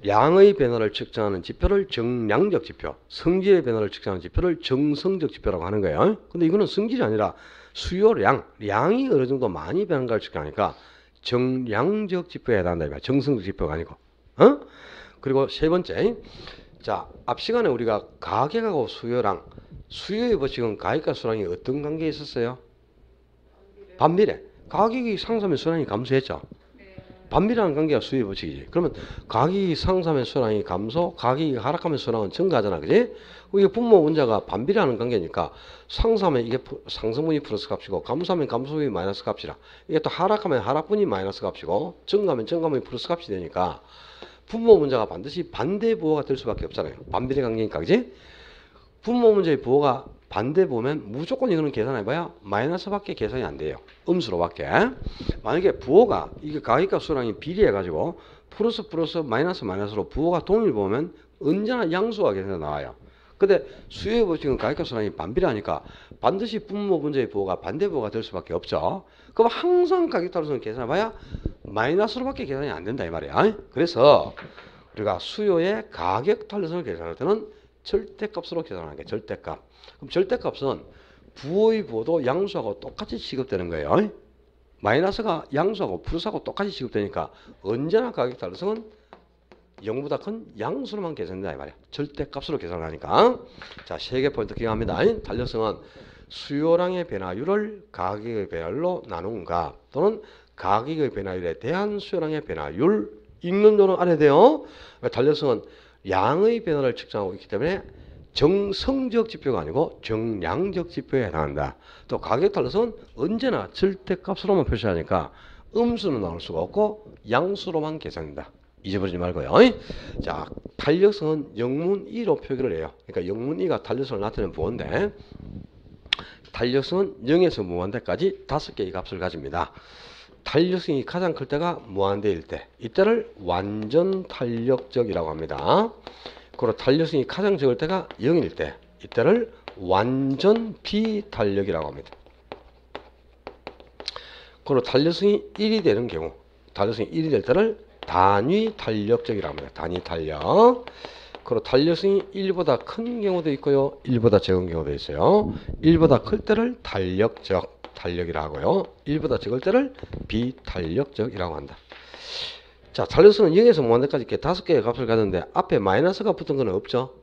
양의 변화를 측정하는 지표를 정량적 지표, 성질의 변화를 측정하는 지표를 정성적 지표라고 하는 거예요. 근데 이거는 성질이 아니라 수요량, 양이 어느 정도 많이 변한가를 측정하니까 정량적 지표에 해당한다. 정성적 지표가 아니고. 그리고 세 번째, 자, 앞 시간에 우리가 가격하고 수요랑, 수요의 법칙은 가격과 수량이 어떤 관계에 있었어요? 반비례. 가격이 상승하면 수량이 감소했죠. 반비례하는 관계가 수요의 법칙이지. 그러면 가격이 상승하면 수량이 감소, 가격이 하락하면 수량은 증가하잖아, 그지? 이게 분모 원자가 반비례하는 관계니까 상승하면 이게 상승분이 플러스 값이고 감소하면 감소분이 마이너스 값이라. 이게 또 하락하면 하락분이 마이너스 값이고 증가하면 증가분이 플러스 값이 되니까 분모 문제가 반드시 반대 부호가 될 수밖에 없잖아요. 반비례 관계니까, 그지? 분모 문제의 부호가 반대 보면 무조건 이거는 계산해봐야 마이너스밖에 계산이 안 돼요. 음수로밖에. 만약에 부호가 이게 가격과 수량이 비례해가지고 플러스 마이너스로 부호가 동일 보면 언제나 양수가 계산이 나와요. 근데 수요의 법칙은 가격과 수량이 반비례하니까 반드시 분모 문제의 부호가 반대 부호가 될 수밖에 없죠. 그럼 항상 가격 따라서 계산해봐야 마이너스로밖에 계산이 안 된다 이 말이야. 그래서 우리가 수요의 가격 탄력성을 계산할 때는 절대값으로 계산하는 게 절대값. 그럼 절대값은 부호의 부호도 양수하고 똑같이 취급되는 거예요. 마이너스가 양수하고 플러스하고 똑같이 취급되니까 언제나 가격 탄력성은 0보다 큰 양수로만 계산된다 이 말이야. 절대값으로 계산하니까. 자, 세 개 포인트 기억합니다. 탄력성은 수요량의 변화율을 가격의 변화율로 나눈가 또는 가격의 변화율에 대한 수요량의 변화율 읽는 조는 알아야 돼요. 탄력성은 양의 변화를 측정하고 있기 때문에 정성적 지표가 아니고 정량적 지표에 해당한다. 또 가격 탄력성은 언제나 절대값으로만 표시하니까 음수는 나올 수가 없고 양수로만 계산된다. 잊어버리지 말고요. 자, 탄력성은 영문 2로 표기를 해요. 그러니까 영문 2가 탄력성을 나타내는 부호인데 탄력성은 0에서 무한대까지 5개의 값을 가집니다. 탄력성이 가장 클 때가 무한대일 때, 이때를 완전 탄력적이라고 합니다. 그리고 탄력성이 가장 적을 때가 0일 때, 이때를 완전 비탄력이라고 합니다. 그리고 탄력성이 1이 되는 경우, 탄력성이 1이 될 때를 단위 탄력적이라고 합니다. 단위 탄력. 그리고 탄력성이 1보다 큰 경우도 있고요, 1보다 적은 경우도 있어요. 1보다 클 때를 탄력이라고 하고요, 1보다 적을 때를 비탄력적이라고 한다. 자, 탄력성은 0에서 무한대까지 이렇게 5개의 값을 가졌는데 앞에 마이너스가 붙은 건 없죠.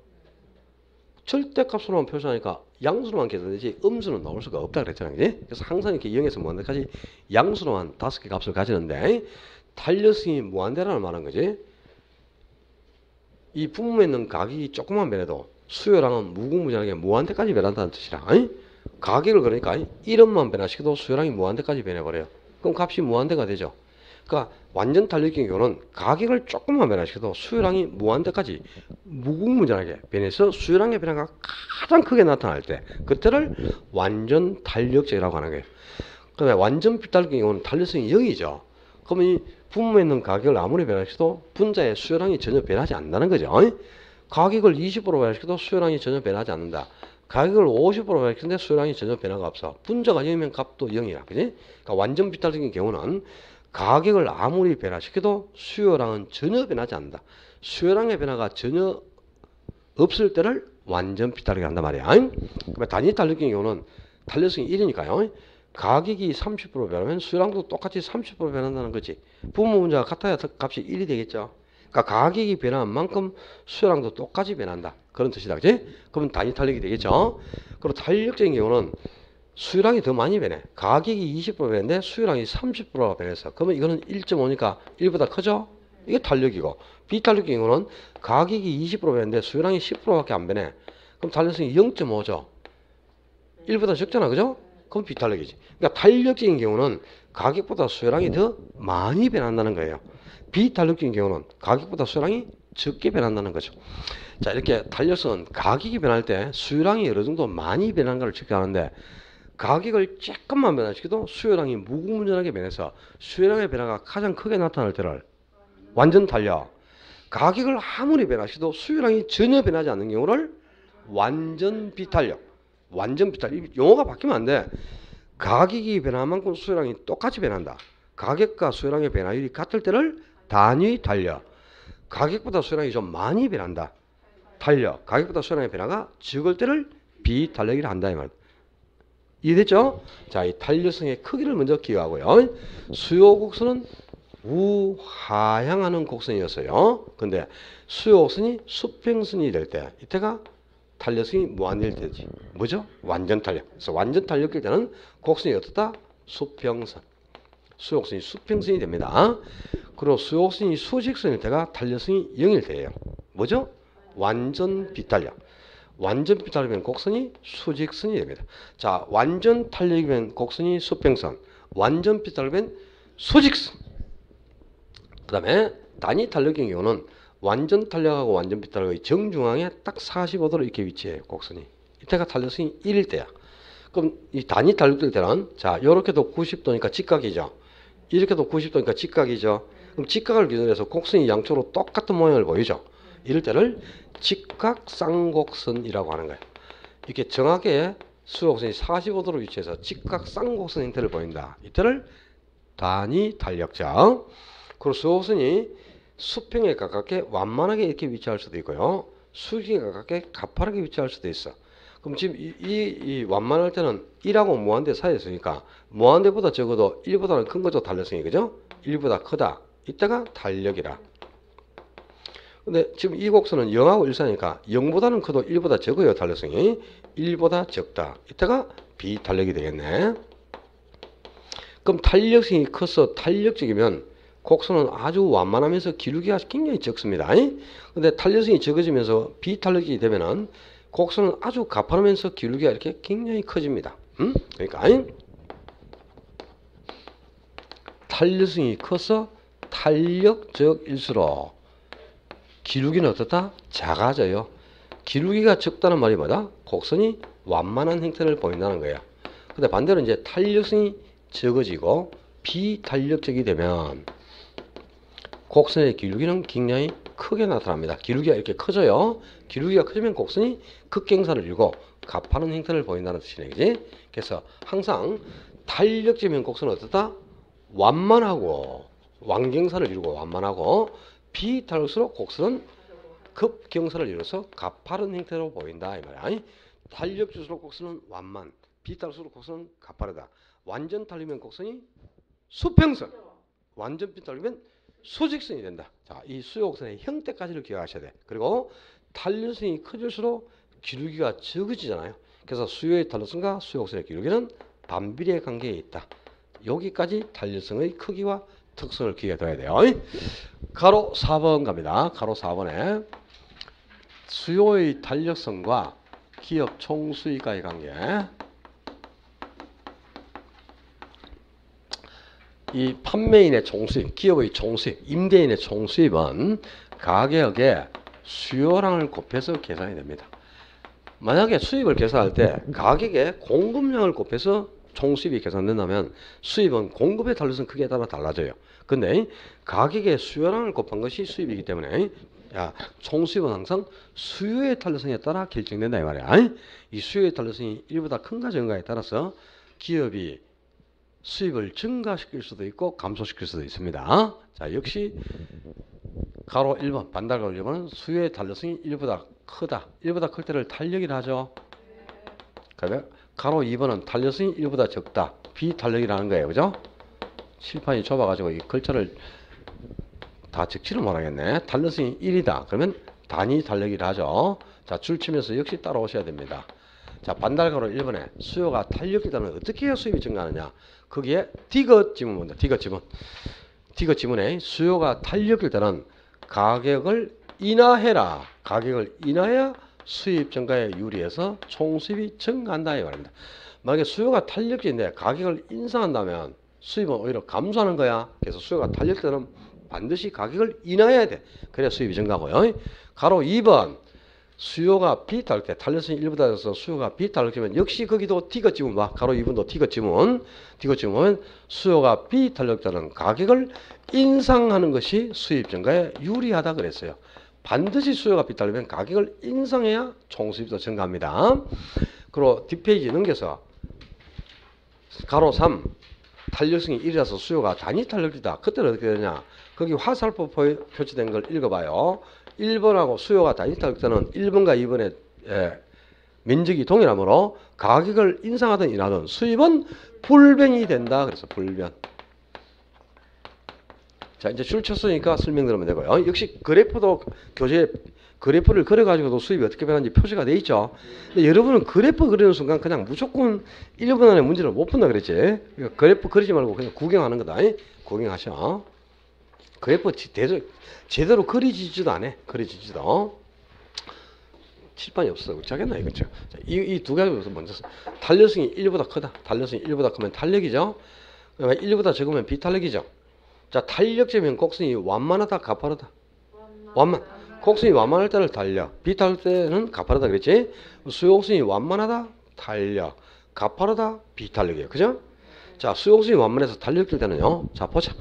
절대값으로만 표시하니까 양수로만 계산되지 음수는 나올 수가 없다 그랬잖아요. 그치? 그래서 항상 이렇게 0에서 무한대까지 양수로만 5개 값을 가지는데 탄력성이 무한대라는 말은 거지. 이 분모에 있는 가격이 조금만 변해도 수요량은 무궁무진하게 무한대까지 변한다는 뜻이라. 가격을 그러니까 1원만 변화시켜도 수요량이 무한대까지 변해버려요. 그럼 값이 무한대가 되죠. 그러니까 완전 탄력적인 경우는 가격을 조금만 변화시켜도 수요량이 무한대까지 무궁무진하게 변해서 수요량의 변화가 가장 크게 나타날 때 그때를 완전 탄력적이라고 하는 거예요. 그다음에 완전 비탄력적인 경우는 탄력성이 0이죠. 그러면 이 분모에 있는 가격을 아무리 변화시켜도 분자의 수요량이 전혀 변하지 않는다는 거죠. 가격을 20% 변화시켜도 수요량이 전혀 변하지 않는다. 가격을 50% 변화시키는데 수요량이 전혀 변화가 없어. 분자가 0이면 값도 0이야. 그지? 그러니까 완전 비탄력적인 경우는 가격을 아무리 변화시켜도 수요량은 전혀 변하지 않는다. 수요량의 변화가 전혀 없을 때를 완전 비탄력이 한단 말이야. 그러면 단위 탄력적인 경우는 탄력성이 1이니까요. 가격이 30% 변하면 수요량도 똑같이 30% 변한다는 거지. 분모 문자가 같아야 값이 1이 되겠죠. 그러니까 가격이 변한 만큼 수요량도 똑같이 변한다. 그런 뜻이다. 그치? 그러면 단위 탄력이 되겠죠. 그리고 탄력적인 경우는 수요량이 더 많이 변해. 가격이 20% 변했는데 수요량이 30%가 변했어. 그러면 이거는 1.5니까 1보다 크죠? 이게 탄력이고, 비탄력적인 경우는 가격이 20% 변했는데 수요량이 10%밖에 안 변해. 그럼 탄력성이 0.5죠. 1보다 적잖아. 그죠? 그럼 비탄력이지. 그러니까 탄력적인 경우는 가격보다 수요량이 더 많이 변한다는 거예요. 비탄력적인 경우는 가격보다 수요량이 적게 변한다는 거죠. 자, 이렇게 탄력성은 가격이 변할 때 수요량이 어느 정도 많이 변한가를 측정하는데 가격을 조금만 변화시켜도 수요량이 무궁무진하게 변해서 수요량의 변화가 가장 크게 나타날 때를 완전 탄력. 가격을 아무리 변화시켜도 수요량이 전혀 변하지 않는 경우를 완전 비탄력. 완전 비탄력. 용어가 바뀌면 안 돼. 가격이 변한 만큼 수요량이 똑같이 변한다. 가격과 수요량의 변화율이 같을 때를 단위 탄력. 가격보다 수요량이 좀 많이 변한다. 탄력. 가격보다 수요량의 변화가 적을 때를 비탄력이라 한다 이 말. 이해됐죠? 자, 이 탄력성의 크기를 먼저 기억하고요. 수요 곡선은 우하향하는 곡선이었어요. 근데 수요 곡선이 수평선이 될 때, 이때가 탄력성이 무한될 때지. 뭐죠? 완전 탄력. 그래서 완전 탄력일 때는 곡선이 어떻다? 수평선. 수요 곡선이 수평선이 됩니다. 그리고 수요 곡선이 수직선일 때가 탄력성이 0일 때예요. 뭐죠? 완전 비탄력. 완전 비탄력이면 곡선이 수직선이 됩니다. 자, 완전 탄력이면 곡선이 수평선, 완전 비탄력이면 수직선. 그 다음에 단위 탄력의 경우는 완전 탄력하고 완전 비탄력의 정중앙에 딱 45도로 이렇게 위치해요. 곡선이. 이때가 탄력성이 1일 때야. 그럼 이 단위 탄력될 때는 자, 요렇게도 90도니까 직각이죠. 이렇게도 90도니까 직각이죠. 그럼 직각을 기준으로 해서 곡선이 양쪽으로 똑같은 모양을 보이죠. 이럴 때를 직각 쌍곡선이라고 하는 거예요. 이렇게 정확하게 수요곡선이 45도로 위치해서 직각 쌍곡선 형태를 보인다. 이때를 단위 탄력적. 그리고 수요곡선이 수평에 가깝게 완만하게 이렇게 위치할 수도 있고요. 수직에 가깝게 가파르게 위치할 수도 있어. 그럼 지금 이 완만할 때는 1하고 무한대 사이에 있으니까 무한대보다 적어도 1보다는 큰 거죠. 탄력성이. 그죠? 1보다 크다. 이때가 탄력이라. 근데 지금 이 곡선은 0하고 1 사이니까 0보다는 커도 1보다 적어요. 탄력성이. 1보다 적다. 이때가 비탄력이 되겠네. 그럼 탄력성이 커서 탄력적이면 곡선은 아주 완만하면서 기울기가 굉장히 적습니다. 근데 탄력성이 적어지면서 비탄력이 되면은 곡선은 아주 가파르면서 기울기가 이렇게 굉장히 커집니다. 그러니까 탄력성이 커서 탄력적일수록 기울기는 어떻다? 작아져요. 기울기가 적다는 말이 뭐다? 곡선이 완만한 형태를 보인다는 거예요. 근데 반대로 이제 탄력성이 적어지고 비탄력적이 되면 곡선의 기울기는 굉장히 크게 나타납니다. 기울기가 이렇게 커져요. 기울기가 커지면 곡선이 극경사를 이루고 가파른 형태를 보인다는 뜻이네. 그지? 그래서 항상 탄력적이면 곡선은 어떻다? 완만하고 완경사를 이루고 완만하고 비탄력수록 곡선은 급경사를 이루어서 가파른 형태로 보인다 이 말이야. 탄력줄수록 곡선은 완만, 비탄력수록 곡선은 가파르다. 완전 탄력이면 곡선이 수평선, 완전 비탄력이면 수직선이 된다. 자, 이 수요 곡선의 형태까지를 기억하셔야 돼. 그리고 탄력성이 커질수록 기울기가 적어지잖아요. 그래서 수요의 탄력성과 수요 곡선의 기울기는 반비례 관계에 있다. 여기까지 탄력성의 크기와 특성을 기억해둬야 돼요. 가로 4번 갑니다. 가로 4번에 수요의 탄력성과 기업 총수익과의 관계. 이 판매인의 총수입, 기업의 총수입, 임대인의 총수입은 가격에 수요량을 곱해서 계산이 됩니다. 만약에 수입을 계산할 때 가격에 공급량을 곱해서 총수입이 계산된다면 수입은 공급의 탄력성 크기에 따라 달라져요. 근데 가격의 수요량을 곱한 것이 수입이기 때문에 총수입은 항상 수요의 탄력성에 따라 결정된다 이 말이야. 이 수요의 탄력성이 1보다 큰가 적은가에 따라서 기업이 수입을 증가시킬 수도 있고 감소시킬 수도 있습니다. 자, 역시 가로 1번 반달가로 1번은 수요의 탄력성이 1보다 크다. 1보다 클 때를 탄력이라 하죠. 그러면 가로 2번은 탄력성이 1보다 적다. 비탄력이라는 거예요. 그죠? 칠판이 좁아가지고 이 글자를 다 적지를 못하겠네. 탄력성이 1이다. 그러면 단위 탄력이라 하죠. 자, 줄 치면서 역시 따라오셔야 됩니다. 자, 반달가로 1번에 수요가 탄력이다면 어떻게 해야 수입이 증가하느냐. 거기에 디귿 지문 본다. 디귿 지문. 디귿 지문에 수요가 탄력일 때는 가격을 인하해라. 가격을 인하해야 수입 증가에 유리해서 총수입이 증가한다 이 말입니다. 만약에 수요가 탄력적인데 가격을 인상한다면 수입은 오히려 감소하는 거야. 그래서 수요가 탄력될 때는 반드시 가격을 인하해야 돼. 그래야 수입이 증가하고요. 가로 2번 수요가 비탈 때 탄력성이 1보다 돼서 수요가 비탄력이면 역시 거기도 T가 지문 봐. 가로 2분도 T가 지문 수요가 비탄력자는 가격을 인상하는 것이 수입 증가에 유리하다 그랬어요. 반드시 수요가 비탄력이면 가격을 인상해야 총수입도 증가합니다. 그리고 뒷페이지 넘겨서 가로 3 탄력성이 1이라서 수요가 단위 탄력이다. 그때는 어떻게 되냐? 거기 화살표 표시된 걸 읽어봐요. 1번하고 수요가 단위 탄력자는 1번과 2번의 면적이 동일하므로 가격을 인상하든 인하든 수입은 불변이 된다. 그래서 불변. 자, 이제 줄 쳤으니까 설명 들으면 되고요. 역시 그래프도 교재에 그래프를 그려가지고도 수입이 어떻게 변하는지 표시가 돼 있죠. 근데 여러분은 그래프 그리는 순간 그냥 무조건 1분 안에 문제를 못 푼다 그랬지. 그러니까 그래프 그리지 말고 그냥 구경하는 거다. 구경하셔. 그래프 제대로 그리지지도 않아. 그리지지도. 칠판이 없어. 어쩌겠나 이거죠. 이 두 가지부터 먼저 탄력성이 1보다 크다. 탄력성이 1보다 크면 탄력이죠. 1보다 적으면 비탄력이죠. 자, 탄력제면 곡선이 완만하다, 가파르다. 완만. 곡선이 완만할 때를 탄력, 비탄력 때는 가파르다 그랬지? 수요곡선이 완만하다, 탄력, 가파르다, 비탄력이에요. 그죠? 자, 수요곡선이 완만해서 탄력될 때는요. 자, 보자.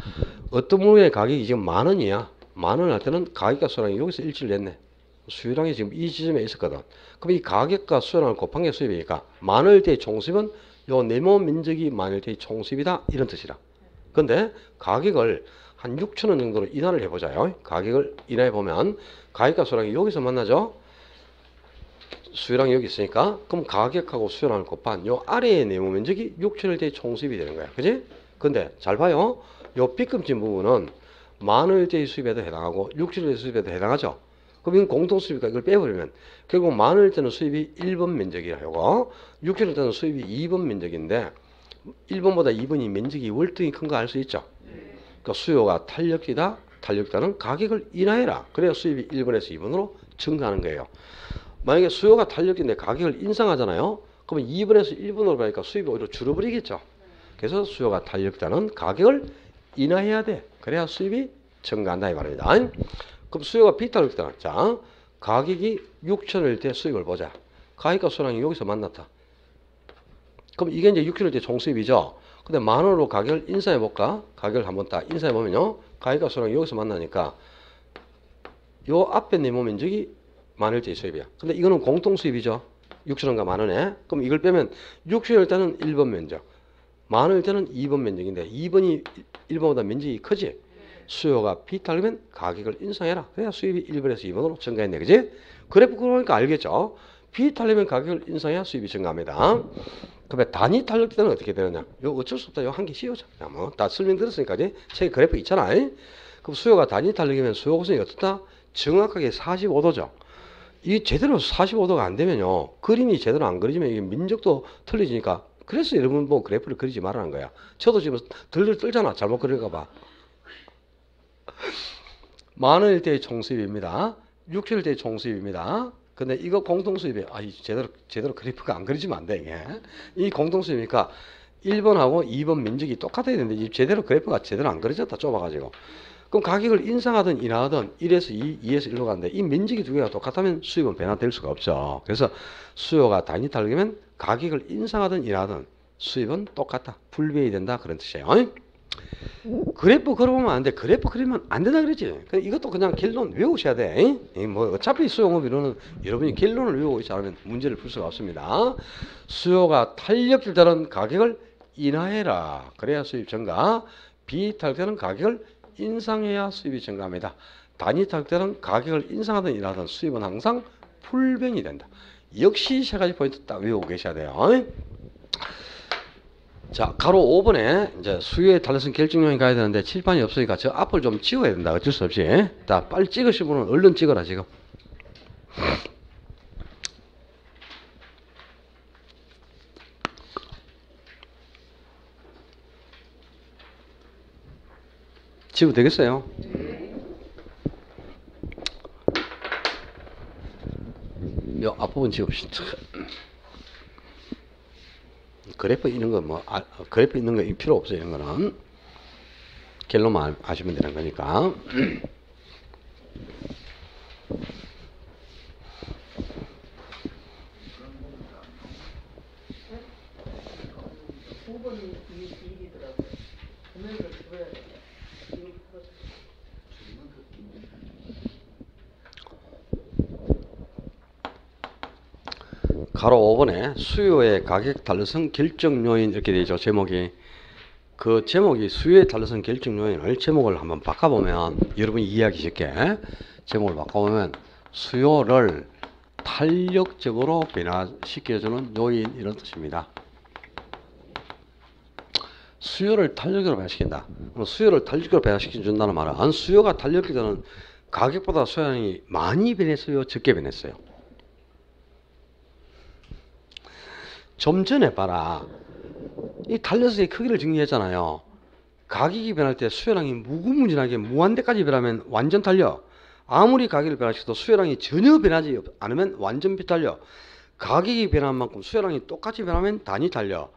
어떤 물건의 가격이 지금 10,000원이야. 10,000원 할 때는 가격과 수요량이 여기서 일치를 했네. 수요량이 지금 이 지점에 있었거든. 그럼 이 가격과 수요량을 곱한 게 수입이니까 10,000원일 때의 총수입은 요 네모 면적이 10,000원일 때의 총수입이다. 이런 뜻이라. 근데 가격을 한 6,000원 정도로 인하를 해보자요. 가격을 인하해 보면 가격과 수요량이 여기서 만나죠. 수요량이 여기 있으니까 그럼 가격하고 수요량을 곱한 요 아래의 네모 면적이 6,000원일 때의 총수입이 되는 거야. 그지? 근데 잘 봐요. 요 B급진 부분은 10,000원일 때의 수입에도 해당하고 6,000원일 때의 수입에도 해당하죠. 그럼 이건 공통수입이니까 이걸 빼버리면 결국 10,000원일 때는 수입이 1번 면적이라 하고 6,000원일 때는 수입이 2번 면적인데 1번보다 2번이 면적이 월등히 큰 거 알 수 있죠. 그러니까 수요가 탄력이다. 탄력이다는 가격을 인하해라. 그래야 수입이 1번에서 2번으로 증가하는 거예요. 만약에 수요가 탄력인데 가격을 인상하잖아요. 그러면 2번에서 1번으로 가니까 수입이 오히려 줄어버리겠죠. 그래서 수요가 탄력이다는 가격을 인하해야 돼. 그래야 수입이 증가한다 이 말입니다. 그럼 수요가 비탄력이다. 자, 가격이 6,000원일 때 수입을 보자. 가격과 수요량이 여기서 만났다. 그럼 이게 이제 6,000원일 때 총수입이죠. 근데 10,000원으로 가격을 인상해 볼까? 가격을 한번 딱 인상해 보면요. 가격과 수요량이 여기서 만나니까 요 앞에 네모 면적이 10,000원일 때 수입이야. 근데 이거는 공통 수입이죠. 6,000원과 10,000원에. 그럼 이걸 빼면 6,000원일 때는 1번 면적. 10,000원일 때는 2번 면적인데 2번이 1번보다 면적이 크지? 수요가 비탄력이면 가격을 인상해라. 그래야 수입이 1번에서 2번으로 증가했네. 그지? 그래프 그러니까 알겠죠? 비탄력이면 가격을 인상해야 수입이 증가합니다. 그러면 단위 탄력 때는 어떻게 되느냐? 요 어쩔 수 없다. 요 한 개 씌우자. 뭐 다 설명드렸으니까 이제 책에 그래프 있잖아. 그럼 수요가 단위 탄력이면 수요 곡선이 어떻다? 정확하게 45도죠. 이 제대로 45도가 안 되면요. 그림이 제대로 안 그려지면 이게 면적도 틀려지니까 그래서 여러분 뭐 그래프를 그리지 말라는 거야. 저도 지금 들들 떨잖아. 잘못 그릴까 봐. 10,000원일 때의 총수입입니다. 6,000원일 때의 총수입입니다. 근데 이거 공통수입이에요. 제대로 그래프가 안 그려지면 안 돼, 이게. 이 공통수입이니까 1번하고 2번 면적이 똑같아야 되는데, 제대로 그래프가 제대로 안 그려졌다, 좁아가지고. 그럼 가격을 인상하든 인하하든 1에서 2, 2에서 1로 가는데, 이 면적이 두 개가 똑같으면 수입은 변화될 수가 없죠. 그래서 수요가 단위 탄력이면 가격을 인상하든 인하하든 수입은 똑같다. 불변이 된다. 그런 뜻이에요. 그래프 그려보면 안 돼. 그래프 그리면 안 된다 그랬지. 이것도 그냥 결론 외우셔야 돼. 뭐 어차피 수용업 이론은 여러분이 결론을 외우고 있지 않으면 문제를 풀 수가 없습니다. 수요가 탄력될 때는 가격을 인하해라. 그래야 수입 증가. 비탄력 때는 가격을 인상해야 수입이 증가합니다. 단위 탄력 때는 가격을 인상하든 인하든 수입은 항상 불변이 된다. 역시 세 가지 포인트 딱 외우고 계셔야 돼요. 자, 가로 5번에 이제 수요의 탄력성 결정령이 가야 되는데 칠판이 없으니까 저 앞을 좀 찍어야 된다. 어쩔 수 없이. 자, 빨리 찍으실 분은 얼른 찍어라, 지금. 찍어도 되겠어요? 요 앞부분 찍읍시다. 그래프 있는 거 그래프 있는 거 필요 없어요. 이런 거는 결론만 아시면 되는 거니까. 가로 5번에 수요의 가격 탄력성 결정 요인 이렇게 되죠. 제목이. 그 제목이 수요의 탄력성 결정 요인을 제목을 한번 바꿔보면 여러분이 이해하기 쉽게 제목을 바꿔보면 수요를 탄력적으로 변화시켜주는 요인 이런 뜻입니다. 수요를 탄력적으로 변화시킨다. 그럼 수요를 탄력적으로 변화시켜준다는 말은 수요가 탄력적으로는 가격보다 수요량이 많이 변했어요? 적게 변했어요? 좀 전에 봐라. 이 탄력성의 크기를 정리했잖아요. 가격이 변할 때 수요량이 무궁무진하게 무한대까지 변하면 완전 탄력. 아무리 가격을 변화시켜도 수요량이 전혀 변하지 않으면 완전 비탄력. 가격이 변한 만큼 수요량이 똑같이 변하면 단위 탄력.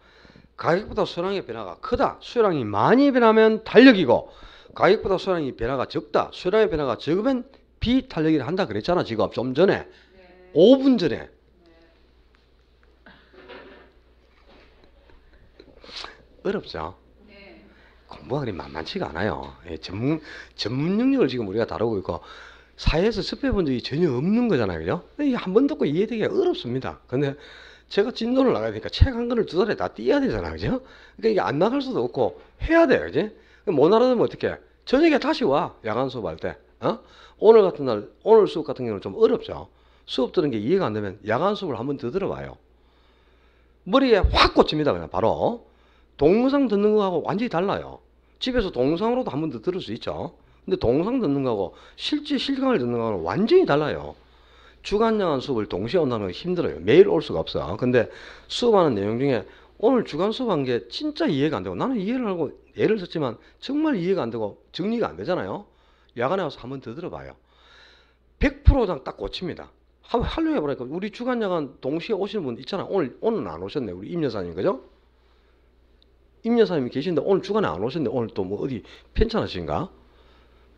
가격보다 수요량의 변화가 크다. 수요량이 많이 변하면 탄력이고, 가격보다 수요량의 변화가 적다. 수요량의 변화가 적으면 비탄력이라 한다 그랬잖아. 지금 좀 전에. 5분 전에. 어렵죠? 공부가 그리 만만치가 않아요. 예, 전문 영역을 지금 우리가 다루고 있고, 사회에서 접해본 적이 전혀 없는 거잖아요. 그죠? 이게 한 번 듣고 이해되기가 어렵습니다. 근데 제가 진도를 나가야 되니까 책 한 권을 2달에 다 띄어야 되잖아요. 그죠? 그러니까 이게 안 나갈 수도 없고, 해야 돼요. 그지? 못 알아듣으면 어떡해? 저녁에 다시 와. 야간 수업할 때. 오늘 같은 날, 오늘 수업 같은 경우는 좀 어렵죠? 수업 들은 게 이해가 안 되면 야간 수업을 한 번 더 들어봐요. 머리에 확 꽂힙니다. 그냥 바로. 동영상 듣는 거하고 완전히 달라요. 집에서 동영상으로도 한 번 더 들을 수 있죠. 근데 동영상 듣는 거하고 실제 실강을 듣는 거하고는 완전히 달라요. 주간 야간 수업을 동시에 온다는 건 힘들어요. 매일 올 수가 없어. 근데 수업하는 내용 중에 오늘 주간 수업한 게 진짜 이해가 안 되고, 나는 이해를 하고 예를 썼지만 정말 이해가 안 되고 정리가 안 되잖아요. 야간에 와서 한 번 더 들어봐요. 100% 딱 꽂힙니다. 한번 활용해보니까 우리 주간 야간 동시에 오시는 분 있잖아요. 오늘 안 오셨네. 우리 임 여사님. 그죠? 임 여사님이 계신데 오늘 주간에 안 오셨는데 오늘 또 뭐 어디 편찮으신가?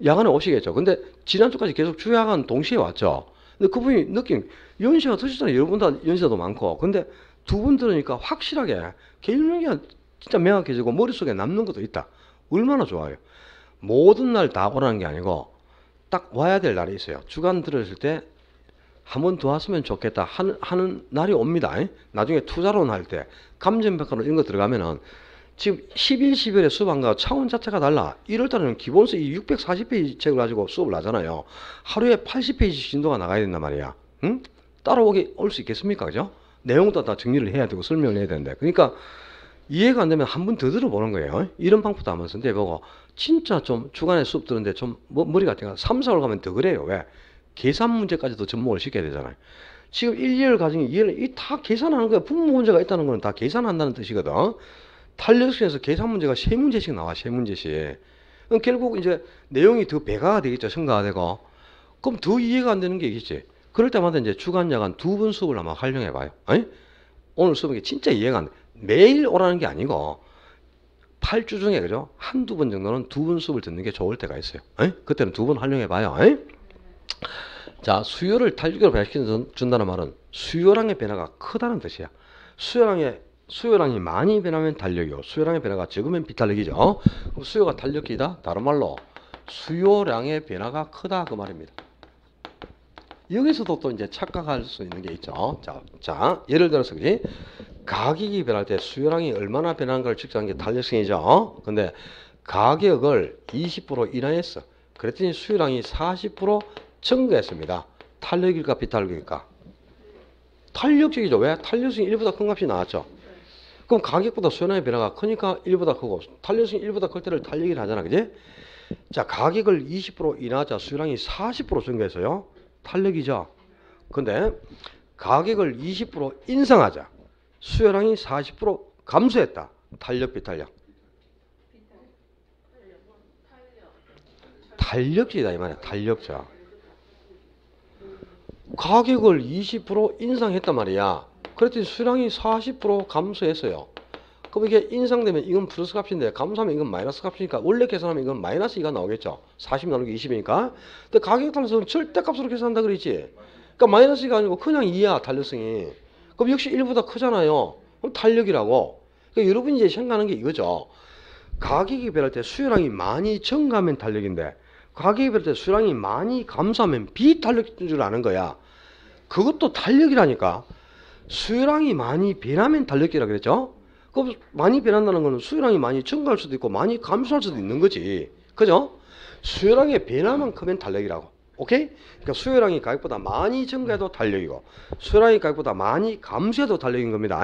야간에 오시겠죠. 근데 지난주까지 계속 주야간 동시에 왔죠. 근데 그분이 느낌, 연세가 드시잖아요. 여러분 다 연세도 많고. 근데 두 분 들으니까 확실하게 개인력이 진짜 명확해지고 머릿속에 남는 것도 있다. 얼마나 좋아요. 모든 날 다 오라는 게 아니고 딱 와야 될 날이 있어요. 주간 들었을 때 한 번 더 왔으면 좋겠다 하는 날이 옵니다. 나중에 투자론 할 때 감정평가론 이런 거 들어가면은 지금 11, 12월에 수업한가 차원 자체가 달라. 1월달에는 기본서 이 640페이지 책을 가지고 수업을 하잖아요. 하루에 80페이지 진도가 나가야 된단 말이야. 응? 따라오게 올 수 있겠습니까? 그죠? 내용도 다 정리를 해야 되고 설명을 해야 되는데. 그러니까 이해가 안 되면 한 번 더 들어보는 거예요. 이런 방법도 한번 선택해보고, 진짜 좀 주간에 수업 들었는데 좀 머리가 띵하 3, 4월 가면 더 그래요. 왜? 계산 문제까지도 접목을 시켜야 되잖아요. 지금 1, 2월 과정이 2월 다 계산하는 거야. 분모 문제가 있다는 건 다 계산한다는 뜻이거든. 탄력성에서 계산 문제가 3문제씩 나와. 3문제씩. 그럼 결국 이제 내용이 더 배가가 되겠죠.深가가 되고. 그럼 더 이해가 안 되는 게 있겠지. 그럴 때마다 이제 주간 야간 두 번 수업을 한번 활용해 봐요. 오늘 수업이 진짜 이해가 안 돼. 매일 오라는 게 아니고 8주 중에 그죠? 한두 번 정도는 두 번 수업을 듣는 게 좋을 때가 있어요. 그때는 두 번 활용해 봐요. 자, 수요를 탄력적으로 변화시켜 준다는 말은 수요량의 변화가 크다는 뜻이야. 수요량이 많이 변하면 탄력이고, 수요량의 변화가 적으면 비탄력이죠. 그럼 수요가 탄력이다? 다른 말로 수요량의 변화가 크다 그 말입니다. 여기서도 또 이제 착각할 수 있는 게 있죠. 자, 예를 들어서 그지? 가격이 변할 때 수요량이 얼마나 변하는 걸 측정하는 게 탄력성이죠. 근데 가격을 20% 인하했어. 그랬더니 수요량이 40% 증가했습니다. 탄력일까 비탄력일까? 탄력적이죠. 왜? 탄력성이 1보다 큰 값이 나왔죠. 그럼 가격보다 수요량의 변화가 크니까 1보다 크고, 탄력성이 1보다 클 때를 탄력이라 하잖아. 그지? 자, 가격을 20% 인하하자 수요량이 40% 증가했어요. 탄력이죠. 근데 가격을 20% 인상하자 수요량이 40% 감소했다. 탄력 비탄력? 탄력적이다 이 말이야. 탄력적. 가격을 20% 인상했단 말이야. 그랬더니 수요량이 40% 감소했어요. 그럼 이게 인상되면 이건 플러스 값인데 감소하면 이건 마이너스 값이니까 원래 계산하면 이건 마이너스 2가 나오겠죠. 40 나누기 20이니까. 근데 가격 탄력성은 절대값으로 계산한다 그랬지. 그러니까 마이너스 2가 아니고 그냥 2야 탄력성이. 그럼 역시 1보다 크잖아요. 그럼 탄력이라고. 그러니까 여러분이 이제 생각하는 게 이거죠. 가격이 변할 때 수요량이 많이 증가하면 탄력인데, 가격이 변할 때 수요량이 많이 감소하면 비탄력인 줄 아는 거야. 그것도 탄력이라니까. 수요량이 많이 변하면 달력기라 그랬죠? 그럼 많이 변한다는 거는 수요량이 많이 증가할 수도 있고 많이 감소할 수도 있는 거지. 그죠? 수요량의 변화만 크면 달력이라고. 오케이? 그러니까 수요량이 가격보다 많이 증가해도 달력이고 수요량이 가격보다 많이 감소해도 달력인 겁니다.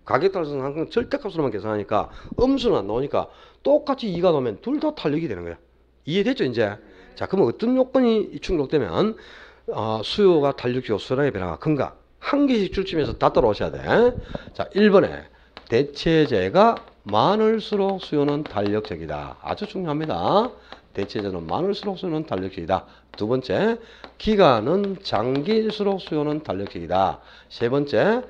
가격 따라서는 항상 절대값으로만 계산하니까 음수는 안 나오니까 똑같이 2가 나오면 둘 다 달력이 되는 거야. 이해됐죠 이제? 자 그러면 어떤 요건이 충족되면 수요가 달력이고 수요량의 변화가 큰가? 한 개씩 줄치면서 다 따라오셔야 돼. 자 1번에 대체재가 많을수록 수요는 달력적이다. 아주 중요합니다. 대체재는 많을수록 수요는 달력적이다. 두 번째, 기간은 장기일수록 수요는 달력적이다. 세 번째,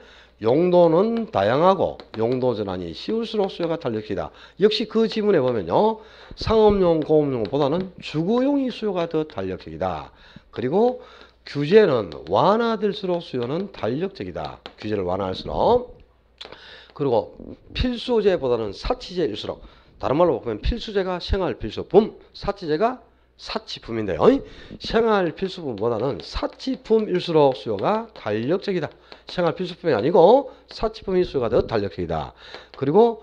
용도는 다양하고 용도 전환이 쉬울수록 수요가 달력적이다. 역시 그 지문에 보면요. 상업용, 공업용보다는 주거용이 수요가 더 달력적이다. 그리고 규제는 완화될수록 수요는 달력적이다. 규제를 완화할수록. 그리고 필수제보다는 사치제일수록, 다른 말로 보면 필수제가 생활필수품, 사치제가 사치품인데요. 생활필수품보다는 사치품일수록 수요가 달력적이다. 생활필수품이 아니고 사치품의 수요가 더 달력적이다. 그리고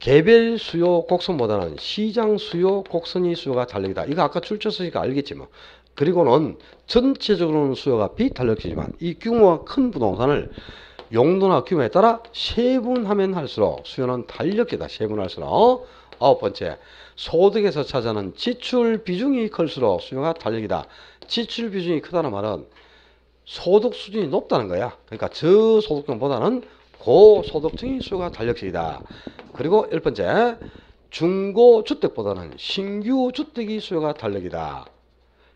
개별 수요 곡선보다는 시장 수요 곡선이 수요가 달력이다. 이거 아까 출처쓰니까 알겠지 뭐. 그리고는 전체적으로는 수요가 비달력적이지만 이 규모가 큰 부동산을 용도나 규모에 따라 세분하면 할수록 수요는 달력이다. 세분할수록. 아홉 번째, 소득에서 차지하는 지출 비중이 클수록 수요가 달력이다. 지출 비중이 크다는 말은 소득 수준이 높다는 거야. 그러니까 저소득층보다는 고소득층이 수요가 달력적이다. 그리고 열 번째, 중고주택보다는 신규주택이 수요가 달력이다.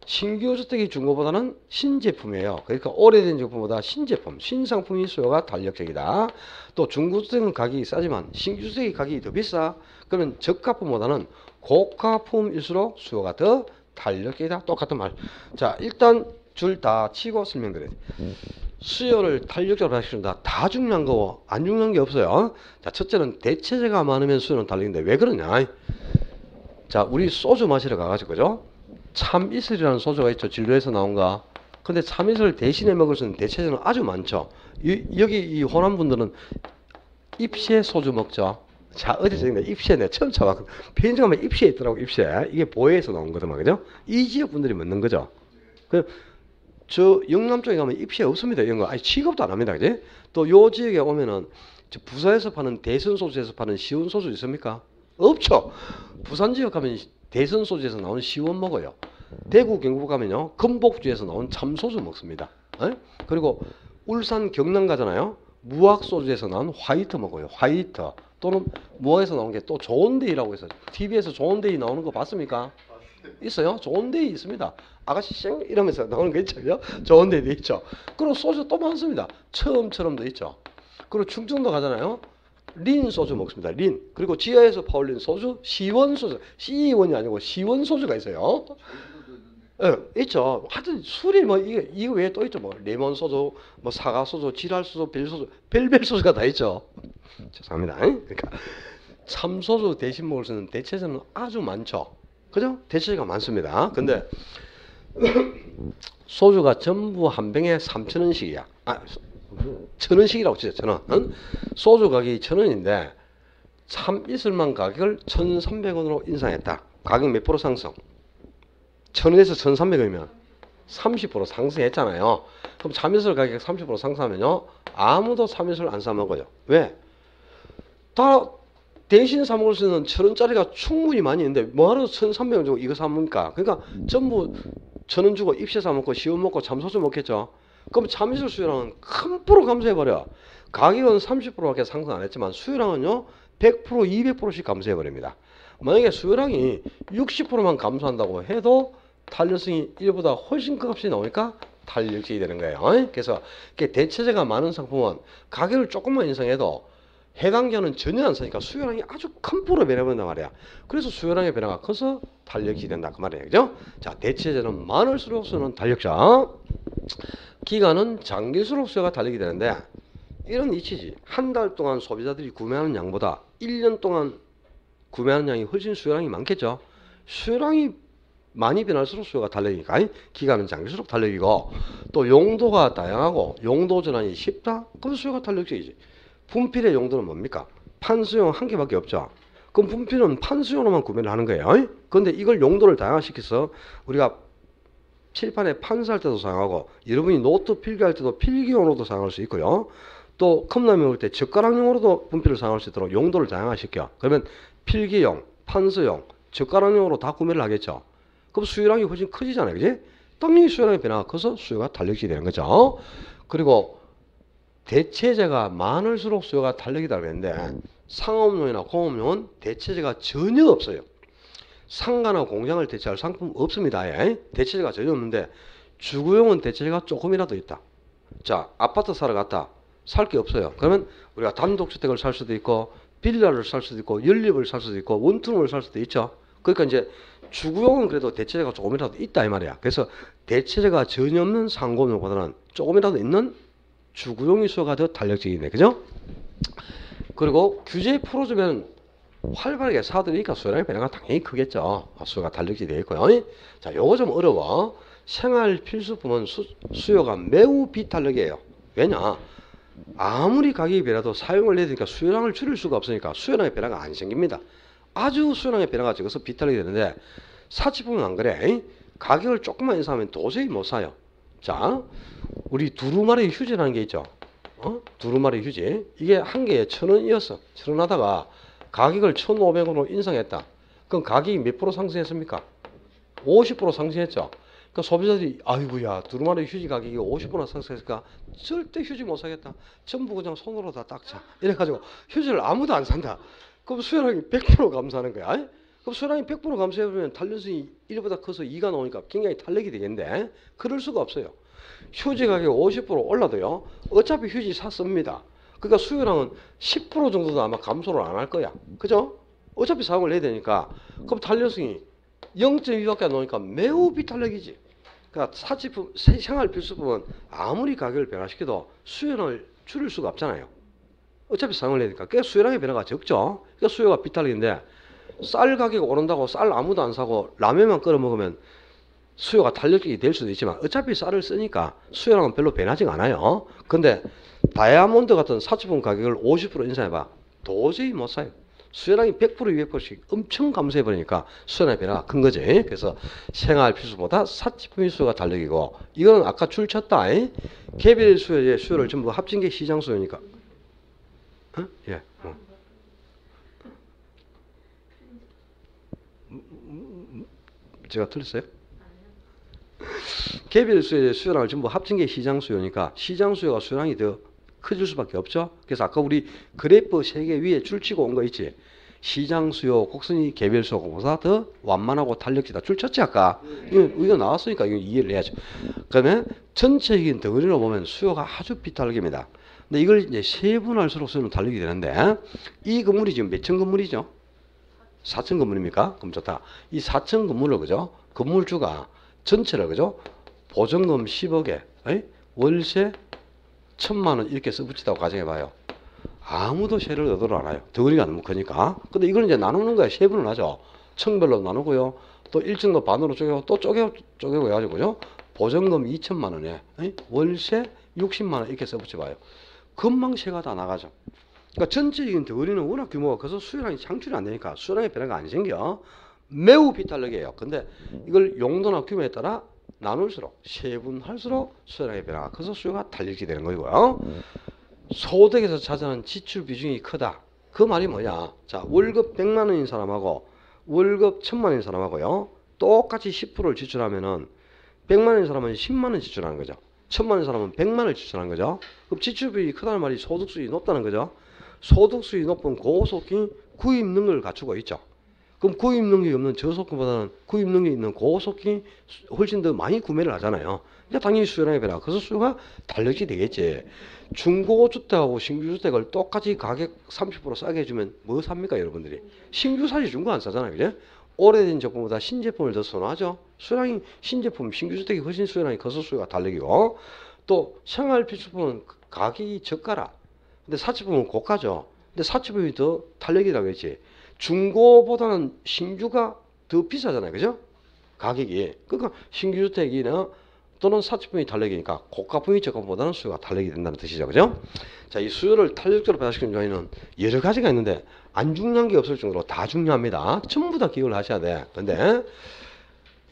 신규주택이 중고보다는 신제품이에요. 그러니까 오래된 제품보다 신제품, 신상품이 수요가 달력적이다. 또 중고주택은 가격이 싸지만 신규주택의 가격이 더 비싸. 그러면 저가품보다는 고가품일수록 수요가 더 달력적이다. 똑같은 말. 자, 일단 줄 다 치고 설명드려야 돼. 수요를 달력적으로 하시는다. 다 중요한 거고 안 중요한 게 없어요. 자, 첫째는 대체재가 많으면 수요는 달력인데 왜 그러냐? 자, 우리 소주 마시러 가가지고 그죠? 참이슬이라는 소주가 있죠. 진로에서 나온가. 근데 참이슬 대신에 먹을 수 있는 대체재는 아주 많죠. 여기 이 호남 분들은 입시에 소주 먹죠. 자, 어디서 입시에 내가 처음 쳐봤거든. 편의점 가면 입시에 있더라고. 입시에. 이게 보혜에서 나온 거더만. 그죠? 이 지역 분들이 먹는 거죠. 저 영남 쪽에 가면 입시에 없습니다. 이런 거. 아니, 취급도 안 합니다. 그지? 또 요 지역에 오면은 저 부산에서 파는 대선 소주에서 파는 시원 소주 있습니까? 없죠. 부산 지역 가면 대선 소주에서 나오는 시원 먹어요. 대구 경북 가면요 금복주에서 나온 참소주 먹습니다. 에? 그리고 울산 경남 가잖아요. 무학 소주에서 나온 화이트 먹어요. 화이트. 또는 무학에서 나온 게 또 좋은데이라고 해서 TV에서 좋은데이 나오는 거 봤습니까? 있어요. 좋은데이 있습니다. 아가씨 쌩 이러면서 나오는 거 있죠. 좋은데이도 있죠. 그리고 소주 또 많습니다. 처음처럼도 있죠. 그리고 충청도 가잖아요. 린 소주 먹습니다. 린. 그리고 지하에서 파올린 소주, 시원 소주. 시원이 아니고 시원 소주가 있어요. 예, 있죠. 하여튼 술이 뭐 이거 외에 또 있죠. 뭐 레몬 소주, 뭐 사과 소주, 지랄 소주, 벨 소주, 별별 소주가 다 있죠. 죄송합니다. 그러니까 참 소주 대신 먹을 수 있는 대체재는 아주 많죠. 그죠? 대체재가 많습니다. 근데 소주가 전부 한 병에 3,000원씩이야. 1,000원씩이라고 치죠. 1,000원. 소주 가격이 1,000원인데 참이슬만 가격을 1,300원으로 인상했다. 가격 몇 프로 상승? 1,000원에서 1,300원이면 30% 상승했잖아요. 그럼 참이슬 가격 30% 상승하면요. 아무도 참이슬 안 사 먹어요. 왜? 다 대신 사 먹을 수 있는 1,000원짜리가 충분히 많이 있는데 뭐하러 1,300원 주고 이거 사 먹을까? 그러니까 전부 1,000원 주고 입시에 사 먹고 시원 먹고 참소주 먹겠죠. 그럼 참이슬 수요량은 큰 프로 감소해버려. 가격은 30%밖에 상승 안 했지만 수요량은요 100% 200%씩 감소해버립니다. 만약에 수요량이 60%만 감소한다고 해도 탄력성이 이보다 훨씬 큰 값이 나오니까 탄력적이 되는 거예요. 그래서 대체재가 많은 상품은 가격을 조금만 인상해도 해당자는 전혀 안 사니까 수요량이 아주 큰 프로 변해버린단 말이야. 그래서 수요량의 변화가 커서 탄력이 된다 그 말이에요. 그죠? 자, 대체재는 많을수록 수요는 달력자. 기간은 장기일수록 수요가 달리게 되는데 이런 이치지. 한 달 동안 소비자들이 구매하는 양보다 1년 동안 구매하는 양이 훨씬 수요량이 많겠죠. 수요량이 많이 변할수록 수요가 달력이니까 기간은 장길수록 달력이고 또 용도가 다양하고 용도 전환이 쉽다? 그럼 수요가 달력적이지. 분필의 용도는 뭡니까? 판수용 한 개밖에 없죠. 그럼 분필은 판수용으로만 구매를 하는 거예요. 그런데 이걸 용도를 다양화시켜서 우리가 칠판에 판수할 때도 사용하고 여러분이 노트 필기할 때도 필기용으로도 사용할 수 있고요. 또 컵라면 먹을 때 젓가락용으로도 분필을 사용할 수 있도록 용도를 다양화시켜. 그러면 필기용, 판수용, 젓가락용으로 다 구매를 하겠죠. 그럼 수요량이 훨씬 커지잖아요. 그지? 당연히 수요량이 변화가 커서 수요가 달력이 되는 거죠. 그리고 대체재가 많을수록 수요가 달력이다 그랬는데 상업용이나 공업용은 대체재가 전혀 없어요. 상가나 공장을 대체할 상품 없습니다. 예? 대체재가 전혀 없는데 주거용은 대체재가 조금이라도 있다. 자, 아파트 사러 갔다. 살 게 없어요. 그러면 우리가 단독주택을 살 수도 있고 빌라를 살 수도 있고 연립을 살 수도 있고 원룸을 살 수도 있죠. 그러니까 이제 주거용은 그래도 대체재가 조금이라도 있다 이 말이야. 그래서 대체재가 전혀 없는 상공용보다는 조금이라도 있는 주거용이 수요가 더 달력적이네. 그죠? 그리고 규제 풀어주면 활발하게 사들이니까 수요량의 변화가 당연히 크겠죠. 수요가 달력이 되어 있고요. 자, 요거 좀 어려워. 생활 필수품은 수요가 매우 비탄력이에요. 왜냐? 아무리 가격이 변해도 사용을 해야 되니까 수요량을 줄일 수가 없으니까 수요량의 변화가 안 생깁니다. 아주 수요량의 변화가 적어서 비탄력이 되는데 사치품은 안 그래. 가격을 조금만 인상하면 도저히 못 사요. 자, 우리 두루마리 휴지라는 게 있죠. 두루마리 휴지. 이게 한 개에 1,000원이었어. 1,000원 하다가 가격을 1,500원으로 인상했다. 그럼 가격이 몇 프로 상승했습니까? 50% 상승했죠. 그러니까 소비자들이 아이고야 두루마리 휴지 가격이 50% 상승했으니까 절대 휴지 못 사겠다. 전부 그냥 손으로 다 닦자. 이래가지고 휴지를 아무도 안 산다. 그럼 수요량이 100% 감소하는 거야. 그럼 수요량이 100% 감소해버리면 탄력성이 1보다 커서 2가 나오니까 굉장히 탄력이 되겠는데 그럴 수가 없어요. 휴지 가격이 50% 올라도요. 어차피 휴지 샀습니다. 그러니까 수요량은 10% 정도도 아마 감소를 안 할 거야. 그죠? 어차피 사용을 해야 되니까. 그럼 탄력성이 0.2밖에 안 나오니까 매우 비탄력이지. 그러니까 사치품, 생활 필수품은 아무리 가격을 변화시켜도 수요량을 줄일 수가 없잖아요. 어차피 사용을 해야 되니까. 꽤 수요량의 변화가 적죠. 그러니까 수요가 비탄력인데 쌀 가격이 오른다고 쌀 아무도 안 사고 라면만 끓여 먹으면 수요가 탄력적이 될 수도 있지만 어차피 쌀을 쓰니까 수요량은 별로 변하지가 않아요. 근데 다이아몬드 같은 사치품 가격을 50% 인상해봐. 도저히 못 사요. 수요량이 100% 200%씩 엄청 감소해버리니까 수요량의 변화가 큰 거지. 그래서 생활 필수보다 사치품의 수요가 달력이고 이거는 아까 줄 쳤다. 개별 수요의 수요를 전부 합친 게 시장 수요니까. 예. 제가 틀렸어요? 개별 수요의 수요량을 전부 합친 게 시장 수요니까 시장 수요가 수요량이 더 커질 수밖에 없죠. 그래서 아까 우리 그래프 3개 위에 줄치고 온 거 있지. 시장 수요 곡선이 개별 수요보다 더 완만하고 탄력지다. 줄 쳤지 아까. 이거 나왔으니까 이거 이해를 해야죠. 그러면 전체적인 덩어리로 보면 수요가 아주 비탄력입니다. 근데 이걸 이제 세분할수록 수요는 달력이 되는데 이 건물이 지금 몇 층 건물이죠? 4층 건물입니까? 그럼 좋다. 이 4층 건물을 그죠? 건물주가 전체를 그죠? 보증금 10억에 월세 1,000만 원 이렇게 써붙이다고 가정해봐요. 아무도 세를 얻으러 안 와요. 덩어리가 너무 크니까. 근데 이걸 이제 나누는 거야. 세분을 하죠. 층별로 나누고요. 또 1층도 반으로 쪼개고 또 쪼개고 해가지고 그죠? 보증금 2,000만 원에 월세 60만 원 이렇게 써붙여봐요. 금방 세가 다 나가죠. 그러니까 전체적인 덩어리는 워낙 규모가 커서 수요량이 창출이 안 되니까 수요량의 변화가 안 생겨. 매우 비탄력이에요. 근데 이걸 용도나 규모에 따라 나눌수록 세분할수록 수요량의 변화가 커서 수요가 달력이 되는 거고요. 소득에서 차지하는 지출 비중이 크다. 그 말이 뭐냐? 자, 월급 100만 원인 사람하고 월급 1,000만 원인 사람하고요. 똑같이 10%를 지출하면은 100만 원인 사람은 10만 원 지출하는 거죠. 1,000만 원인 사람은 100만 원을 지출하는 거죠. 그럼 지출 비율이 크다는 말이 소득 수익이 높다는 거죠. 소득 수익이 높은 고소득이 구입 능력을 갖추고 있죠. 그럼 구입 능력이 없는 저소득보다는 구입 능력이 있는 고소득이 훨씬 더 많이 구매를 하잖아요. 그러니까 당연히 수요량의 변화. 그래서 수요가 달력이 되겠지. 중고주택하고 신규주택을 똑같이 가격 30% 싸게 해주면 뭐 삽니까 여러분들이? 신규 사지 중고 안 싸잖아요. 그죠? 오래된 제품보다 신제품을 더 선호하죠. 수요량이 신제품, 신규주택이 훨씬 수요량이 커서 수요가 달력이고 또 생활 필수품은 가격이 저가라. 근데 사치품은 고가죠. 근데 사치품이 더 탄력이라고 했지. 중고보다는 신규가 더 비싸잖아요. 그죠? 가격이. 그러니까 신규 주택이나 또는 사치품이 탄력이니까 고가품이 저가보다는 수요가 탄력이 된다는 뜻이죠. 그죠? 자, 이 수요를 탄력적으로 배달시키는 요인은 여러 가지가 있는데 안 중요한 게 없을 정도로 다 중요합니다. 전부 다 기억을 하셔야 돼. 근데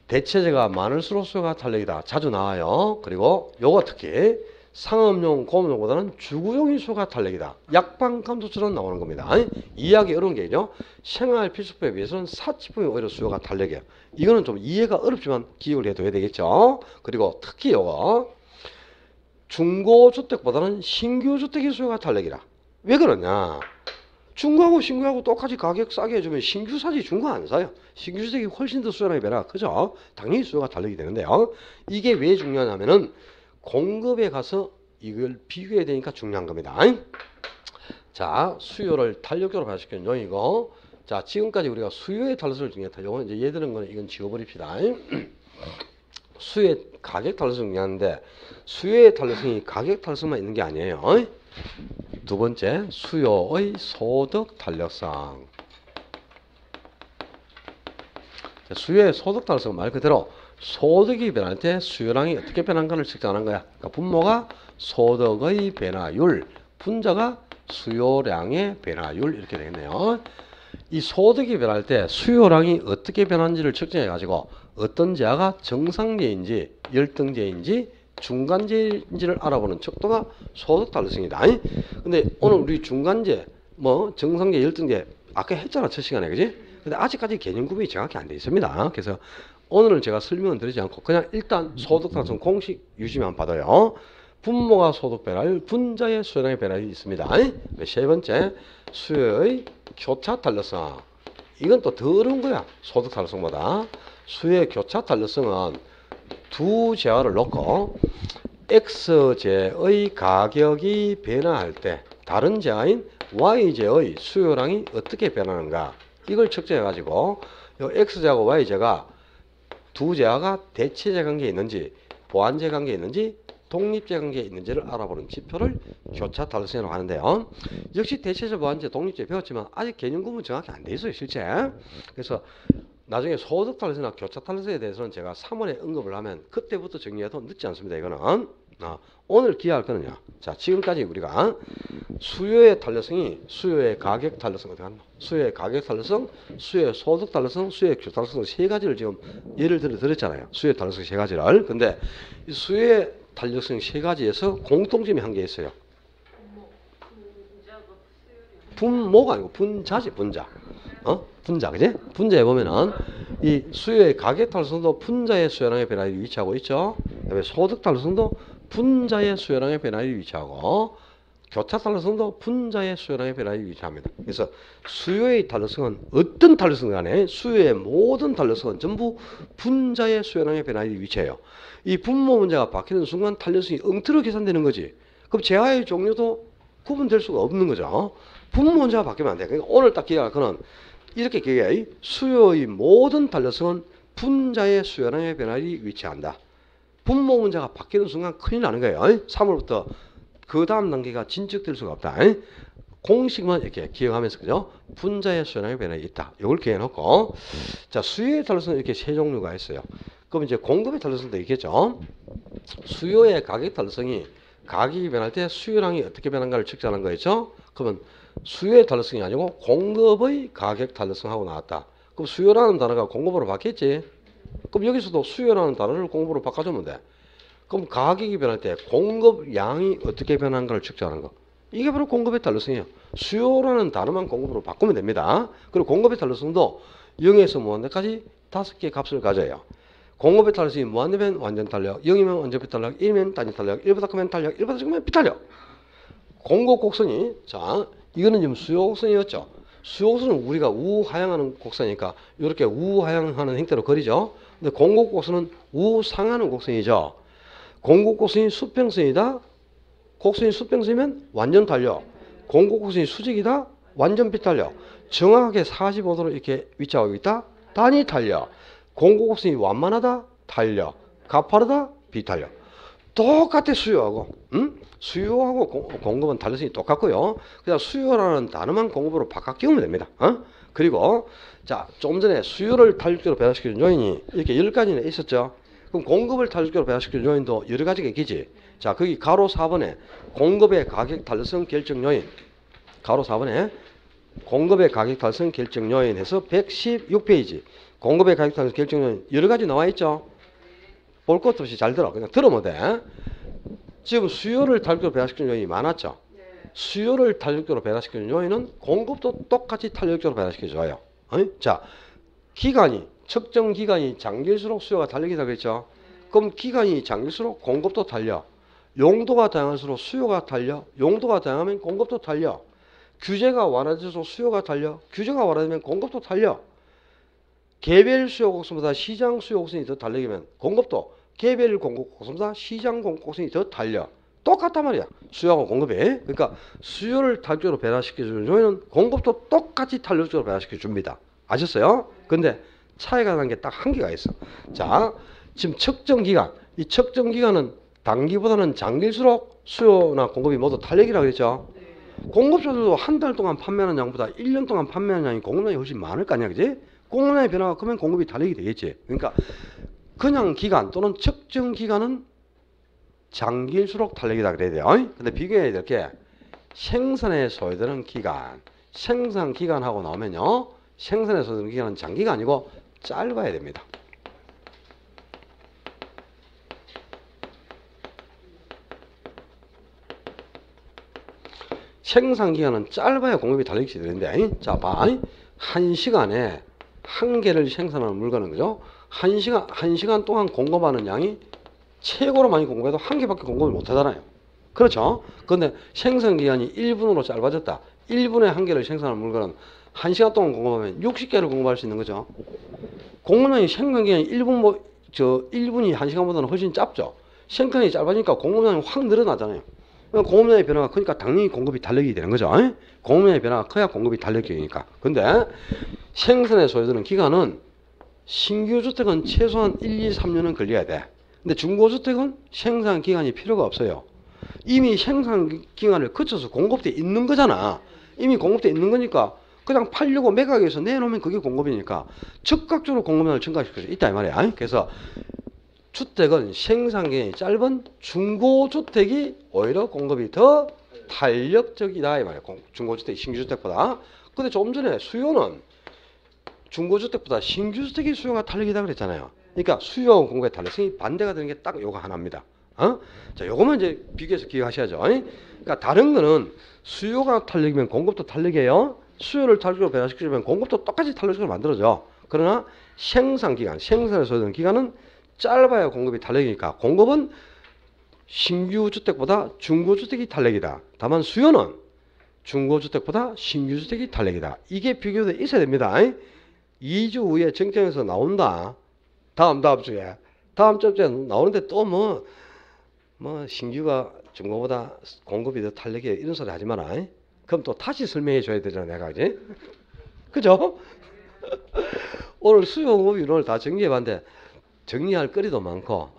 대체재가 많을수록 수요가 탄력이다. 자주 나와요. 그리고 요거 특히 상업용, 공업용보다는 주구용이 수요가 탄력이다. 약방 감소처럼 나오는 겁니다. 이해하기 어려운 게죠. 생활 필수품에 비해서는 사치품이 오히려 수요가 탄력이에요. 이거는 좀 이해가 어렵지만 기억을 해둬야 되겠죠. 그리고 특히 요거 중고주택보다는 신규주택의 수요가 탄력이다. 왜 그러냐? 중고하고 신규하고 똑같이 가격 싸게 해주면 신규 사지 중고 안 사요. 신규 주택이 훨씬 더 수요량이 배라. 그죠? 당연히 수요가 탄력이 되는데요. 이게 왜 중요하냐면은 공급에 가서 이걸 비교해야 되니까 중요한 겁니다. 자, 수요를 탄력적으로 발생시키는 요인이고, 자, 지금까지 우리가 수요의 탄력성을 중요했다. 요건 이제 예드는 거는 이건 지워버립시다. 수요의 가격 탄력성이 중요한데, 수요의 탄력성이 가격 탄력성만 있는 게 아니에요. 두 번째, 수요의 소득 탄력성. 자, 수요의 소득 탄력성은 말 그대로 소득이 변할 때 수요량이 어떻게 변한가를 측정하는 거야. 그러니까 분모가 소득의 변화율, 분자가 수요량의 변화율 이렇게 되겠네요. 이 소득이 변할 때 수요량이 어떻게 변하는지를 측정해 가지고 어떤 재화가 정상재인지 열등재인지 중간재인지를 알아보는 척도가 소득 탄력성이다. 근데 오늘 우리 중간재, 뭐 정상재, 열등재 아까 했잖아 첫 시간에, 그지? 근데 아직까지 개념 구분이 정확히 안 돼 있습니다. 그래서 오늘은 제가 설명은 드리지 않고 그냥 일단 소득 탄력성 공식 유지만 받아요. 분모가 소득 변화율, 분자의 수요량의 변화율이 있습니다. 세 번째, 수요의 교차 탄력성. 이건 또 더 어려운 거야. 소득 탄력성보다. 수요의 교차 탄력성은 두 재화를 놓고 X재의 가격이 변화할 때 다른 재화인 Y재의 수요량이 어떻게 변하는가, 이걸 측정해 가지고 요 X재하고 Y재가 두 재화가 대체재 관계에 있는지 보완재 관계에 있는지 독립재 관계에 있는지를 알아보는 지표를 교차 탄력성이라고 하는데요. 역시 대체재, 보완재, 독립재 배웠지만 아직 개념 구분 정확히 안 돼 있어요, 실제. 그래서 나중에 소득 탄력성이나 교차 탄력성에 대해서는 제가 3월에 언급을 하면 그때부터 정리해도 늦지 않습니다. 이거는 오늘 기여할 거는요. 자, 지금까지 우리가 수요의 탄력성이 수요의 가격 탄력성, 어떻게 하나? 수요의 가격 탄력성, 수요의 소득 탄력성, 수요의 교차 탄력성 세 가지를 지금 예를 들어 드렸잖아요. 수요의 탄력성 세 가지를. 근데 이 수요의 탄력성 세 가지에서 공통점이 한 개 있어요. 분모가 아니고 분자지, 분자. 분자, 그지? 분자에 보면은 이 수요의 가격 탄력성도 분자의 수요량의 변화율이 위치하고 있죠. 그다음에 소득 탄력성도 분자의 수요량의 변화율이 위치하고 교차 탄력성도 분자의 수요량의 변화율이 위치합니다. 그래서 수요의 탄력성은 어떤 탄력성 간에 수요의 모든 탄력성은 전부 분자의 수요량의 변화율이 위치해요. 이 분모 문제가 바뀌는 순간 탄력성이 엉터리로 계산되는 거지. 그럼 재화의 종류도 구분될 수가 없는 거죠. 분모 문제가 바뀌면 안 돼. 그러니까 오늘 딱 기억할 거는 이렇게 기억해. 수요의 모든 탄력성은 분자의 수요량의 변화율이 위치한다. 분모 문제가 바뀌는 순간 큰일 나는 거예요. 3월부터 그 다음 단계가 진척될 수가 없다. 공식만 이렇게 기억하면서, 그죠? 분자의 수요량의 변화가 있다. 이걸 기억해놓고, 자, 수요의 탄력성은 이렇게 세 종류가 있어요. 그럼 이제 공급의 탄력성도 있겠죠? 수요의 가격 탄력성이 가격이 변할 때 수요량이 어떻게 변한가를 측정하는 거였죠? 그러면 수요의 탄력성이 아니고 공급의 가격 탄력성하고 나왔다. 그럼 수요라는 단어가 공급으로 바뀌었지? 그럼 여기서도 수요라는 단어를 공급으로 바꿔주면 돼. 그럼 가격이 변할 때 공급량이 어떻게 변하는가를 측정하는 거. 이게 바로 공급의 탄력성이에요. 수요라는 단어만 공급으로 바꾸면 됩니다. 그리고 공급의 탄력성도 0에서 무한대까지 5개의 값을 가져요. 공급의 탄력성이 무한대면 완전 탄력, 0이면 완전 비탄력, 1이면 단위 탄력, 1보다 크면 탄력, 1보다 작으면 비탄력. 공급 곡선이, 자, 이거는 지금 수요 곡선이었죠. 수요 곡선은 우리가 우하향하는 곡선이니까 이렇게 우하향하는 형태로 그리죠. 근데 공급 곡선은 우상하는 곡선이죠. 공급 곡선이 수평선이다. 곡선이 수평선이면 완전 탄력. 공급 곡선이 수직이다. 완전 비탄력. 정확하게 45도로 이렇게 위치하고 있다. 단위 탄력. 공급 곡선이 완만하다. 탄력. 가파르다. 비탄력. 똑같아 수요하고. 공급은 탄력성이 똑같고요. 그냥 수요라는 단어만 공급으로 바꿔 끼우면 됩니다. 그리고 자, 좀 전에 수요를 탄력적으로 배달시키는 요인이 이렇게 10가지나 있었죠. 그럼 공급을 탄력적으로 배달시키는 요인도 여러 가지가 있겠지. 자, 거기 가로 4번에 공급의 가격 탄력성 결정 요인. 가로 4번에 공급의 가격 탄력성 결정 요인에서 116페이지. 공급의 가격 탄력성 결정 요인 여러 가지 나와 있죠. 볼 것 없이 잘 들어. 그냥 들으면 돼. 지금 수요를 탄력적으로 배달시키는 요인이 많았죠. 수요를 탄력적으로 배달시키는 요인은 공급도 똑같이 탄력적으로 배달시켜줘요. 자, 기간이 측정 기간이 장길수록 수요가 달리기다 그랬죠. 그럼 기간이 장길수록 공급도 달려. 용도가 다양할수록 수요가 달려. 용도가 다양하면 공급도 달려. 규제가 완화될수록 수요가 달려. 규제가 완화되면 공급도 달려. 개별 수요 곡선보다 시장 수요 곡선이 더 달리면 공급도 개별 공급 곡선보다 시장 공급 곡선이 더 달려. 똑같단 말이야. 수요하고 공급이. 그러니까 수요를 탄력적으로 배달시켜주는 요인은 공급도 똑같이 탄력적으로 배달시켜 줍니다. 아셨어요? 근데 차이가 나는 게 딱 한 개가 있어. 자, 지금 측정 기간. 이 측정 기간은 단기보다는 장기일수록 수요나 공급이 모두 탄력이라고 그랬죠. 공급자들도 한 달 동안 판매하는 양보다 1년 동안 판매하는 양이 공급량이 훨씬 많을 거 아니야. 그지? 공급량의 변화가 크면 공급이 탄력이 되겠지. 그러니까 그냥 기간 또는 측정 기간은 장기일수록 탄력이다 그래야 돼요. 근데 비교해야 될 게 생산에 소요되는 기간. 생산 기간하고 나오면요. 생산에 소요되는 기간은 장기가 아니고 짧아야 됩니다. 생산 기간은 짧아야 공급이 탄력이 되는데, 자, 봐. 1시간에 한 개를 생산하는 물건은 그죠? 1시간 동안 공급하는 양이 최고로 많이 공급해도 한 개밖에 공급을 못 하잖아요. 그렇죠? 그런데 생산 기간이 1분으로 짧아졌다. 1분에 한 개를 생산하는 물건은 1시간 동안 공급하면 60개를 공급할 수 있는 거죠. 공급량이 생산 기간이 1분이 1시간보다는 훨씬 짧죠. 생산 기간이 짧아지니까 공급량이 확 늘어나잖아요. 공급량의 변화가 크니까 당연히 공급이 탄력이 되는 거죠. 공급량의 변화가 커야 공급이 탄력적이니까. 근데 생산에 소요되는 기간은 신규 주택은 최소한 1, 2, 3년은 걸려야 돼. 근데 중고주택은 생산 기간이 필요가 없어요. 이미 생산 기간을 거쳐서 공급돼 있는 거잖아. 이미 공급돼 있는 거니까 그냥 팔려고 매각해서 내놓으면 그게 공급이니까 즉각적으로 공급량을 증가시킬 수 있다 이 말이야. 그래서 주택은 생산 기간이 짧은 중고주택이 오히려 공급이 더 탄력적이다 이 말이야. 중고주택, 신규주택보다. 근데 조금 전에 수요는 중고주택보다 신규주택이 수요가 탄력이다 그랬잖아요. 그러니까 수요와 공급의 탄력성이 반대가 되는 게 딱 요거 하나입니다. 자, 요거만 이제 비교해서 기억하셔야죠. 그러니까 다른 거는 수요가 탄력이면 공급도 탄력이에요. 수요를 탄력으로 배달시키면 공급도 똑같이 탄력적으로 만들어져. 그러나 생산 기간, 생산에 소요되는 기간은 짧아야 공급이 탄력이니까 공급은 신규주택보다 중고주택이 탄력이다. 다만 수요는 중고주택보다 신규주택이 탄력이다. 이게 비교돼 있어야 됩니다. 2주 후에 정책에서 나온다. 다음 주에. 다음 주에 나오는데 또 신규가 중고보다 공급이 더 탄력이에요. 이런 소리 하지 마라. 그럼 또 다시 설명해 줘야 되잖아, 내가. 그지? 그죠? 오늘 수요 공급 이론을 다 정리해 봤는데 정리할 거리도 많고,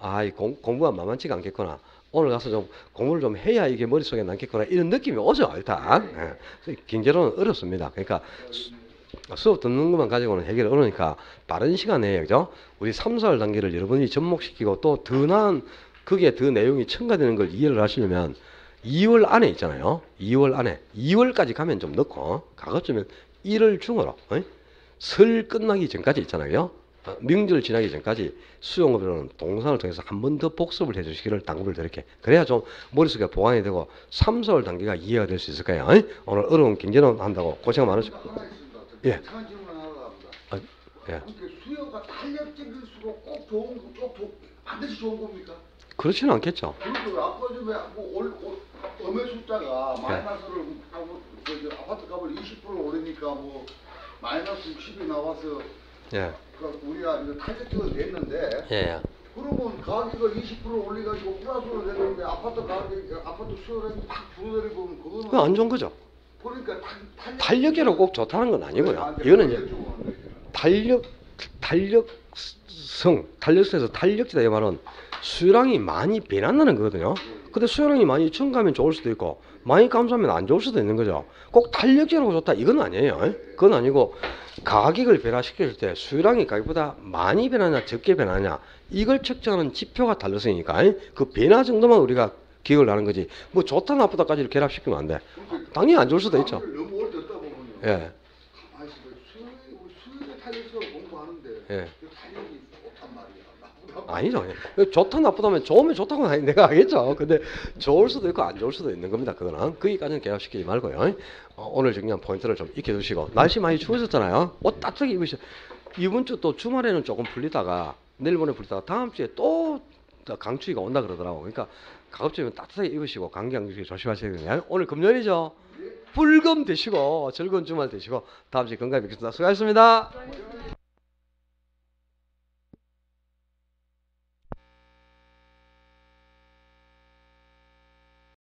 공부가 만만치가 않겠구나. 오늘 가서 좀 공부를 좀 해야 이게 머릿속에 남겠구나. 이런 느낌이 오죠, 일단. 경제론은 어렵습니다. 그러니까 수업 듣는 것만 가지고는 해결이 어려우니까 빠른 시간 내에, 그죠? 우리 3, 4월 단계를 여러분이 접목시키고 또 더 나은 그게 더 내용이 첨가되는 걸 이해를 하시려면 2월 안에 있잖아요. 2월 안에. 2월까지 가면 좀 늦고, 가급적이면 1월 중으로, 설 끝나기 전까지 있잖아요. 명절 지나기 전까지 수용업으로는 동영상을 통해서 한 번 더 복습을 해 주시기를 당부를 드릴게요. 그래야 좀 머릿속에 보완이 되고 3, 4월 단계가 이해가 될 수 있을 거예요. 오늘 어려운 경제론 한다고 고생 많으시고. 예. 이상한 질문 하나 합니다. 예. 수요가 탄력적일수록 꼭 반드시 좋은 겁니까? 그렇지는 않겠죠. 그리고 아까 전에 음의 숫자가 마이너스를 아파트 값을 20% 오르니까 마이너스 60이 나와서 예. 그러니까 우리가 이거 탄력적으로 냈는데 예. 그러면 가격을 20% 올려가지고 플러스로 냈는데 아파트 수요량이 팍 줄어들고 그거는 그건 안 좋은 거죠. 그러니까 탄력계로 꼭 좋다는 건 아니고요. 이거는 이제 탄력성에서 탄력지다 이 말은 수요량이 많이 변한다는 거거든요. 근데 수요량이 많이 증가하면 좋을 수도 있고 많이 감소하면 안 좋을 수도 있는 거죠. 꼭 탄력적으로 좋다 이건 아니에요. 그건 아니고 가격을 변화시킬 때 수요량이 가격보다 많이 변하냐 적게 변하냐 이걸 측정하는 지표가 달라서니까 그 변화 정도만 우리가 기억을 하는 거지. 뭐 좋다 나쁘다까지를 결합시키면 안 돼. 당연히 안 좋을 수도 있죠. 너무 오래 듣다 보면요. 예. 가만히 있어. 수요의 탄력성을 공부하는데 예. 그 탄력이 좋단 말이야. 나쁘다. 아니죠. 좋다 나쁘다면 좋으면 좋다고 내가 하겠죠. 근데 좋을 수도 있고 안 좋을 수도 있는 겁니다. 그거는 거기까지는 개합시키지 말고요. 오늘 중요한 포인트를 좀 익혀두시고 날씨 많이 추워졌잖아요. 옷 따뜻하게 입으시죠. 이번 주 또 주말에는 조금 풀리다가 내일 모레 풀리다가 다음 주에 또 강추위가 온다 그러더라고. 그러니까 가급적이면 따뜻하게 입으시고 감기 안 걸리게 조심하셔야 되네요. 오늘 금요일이죠. 불금 되시고 즐거운 주말 되시고 다음 주에 건강히 뵙겠습니다. 수고하셨습니다.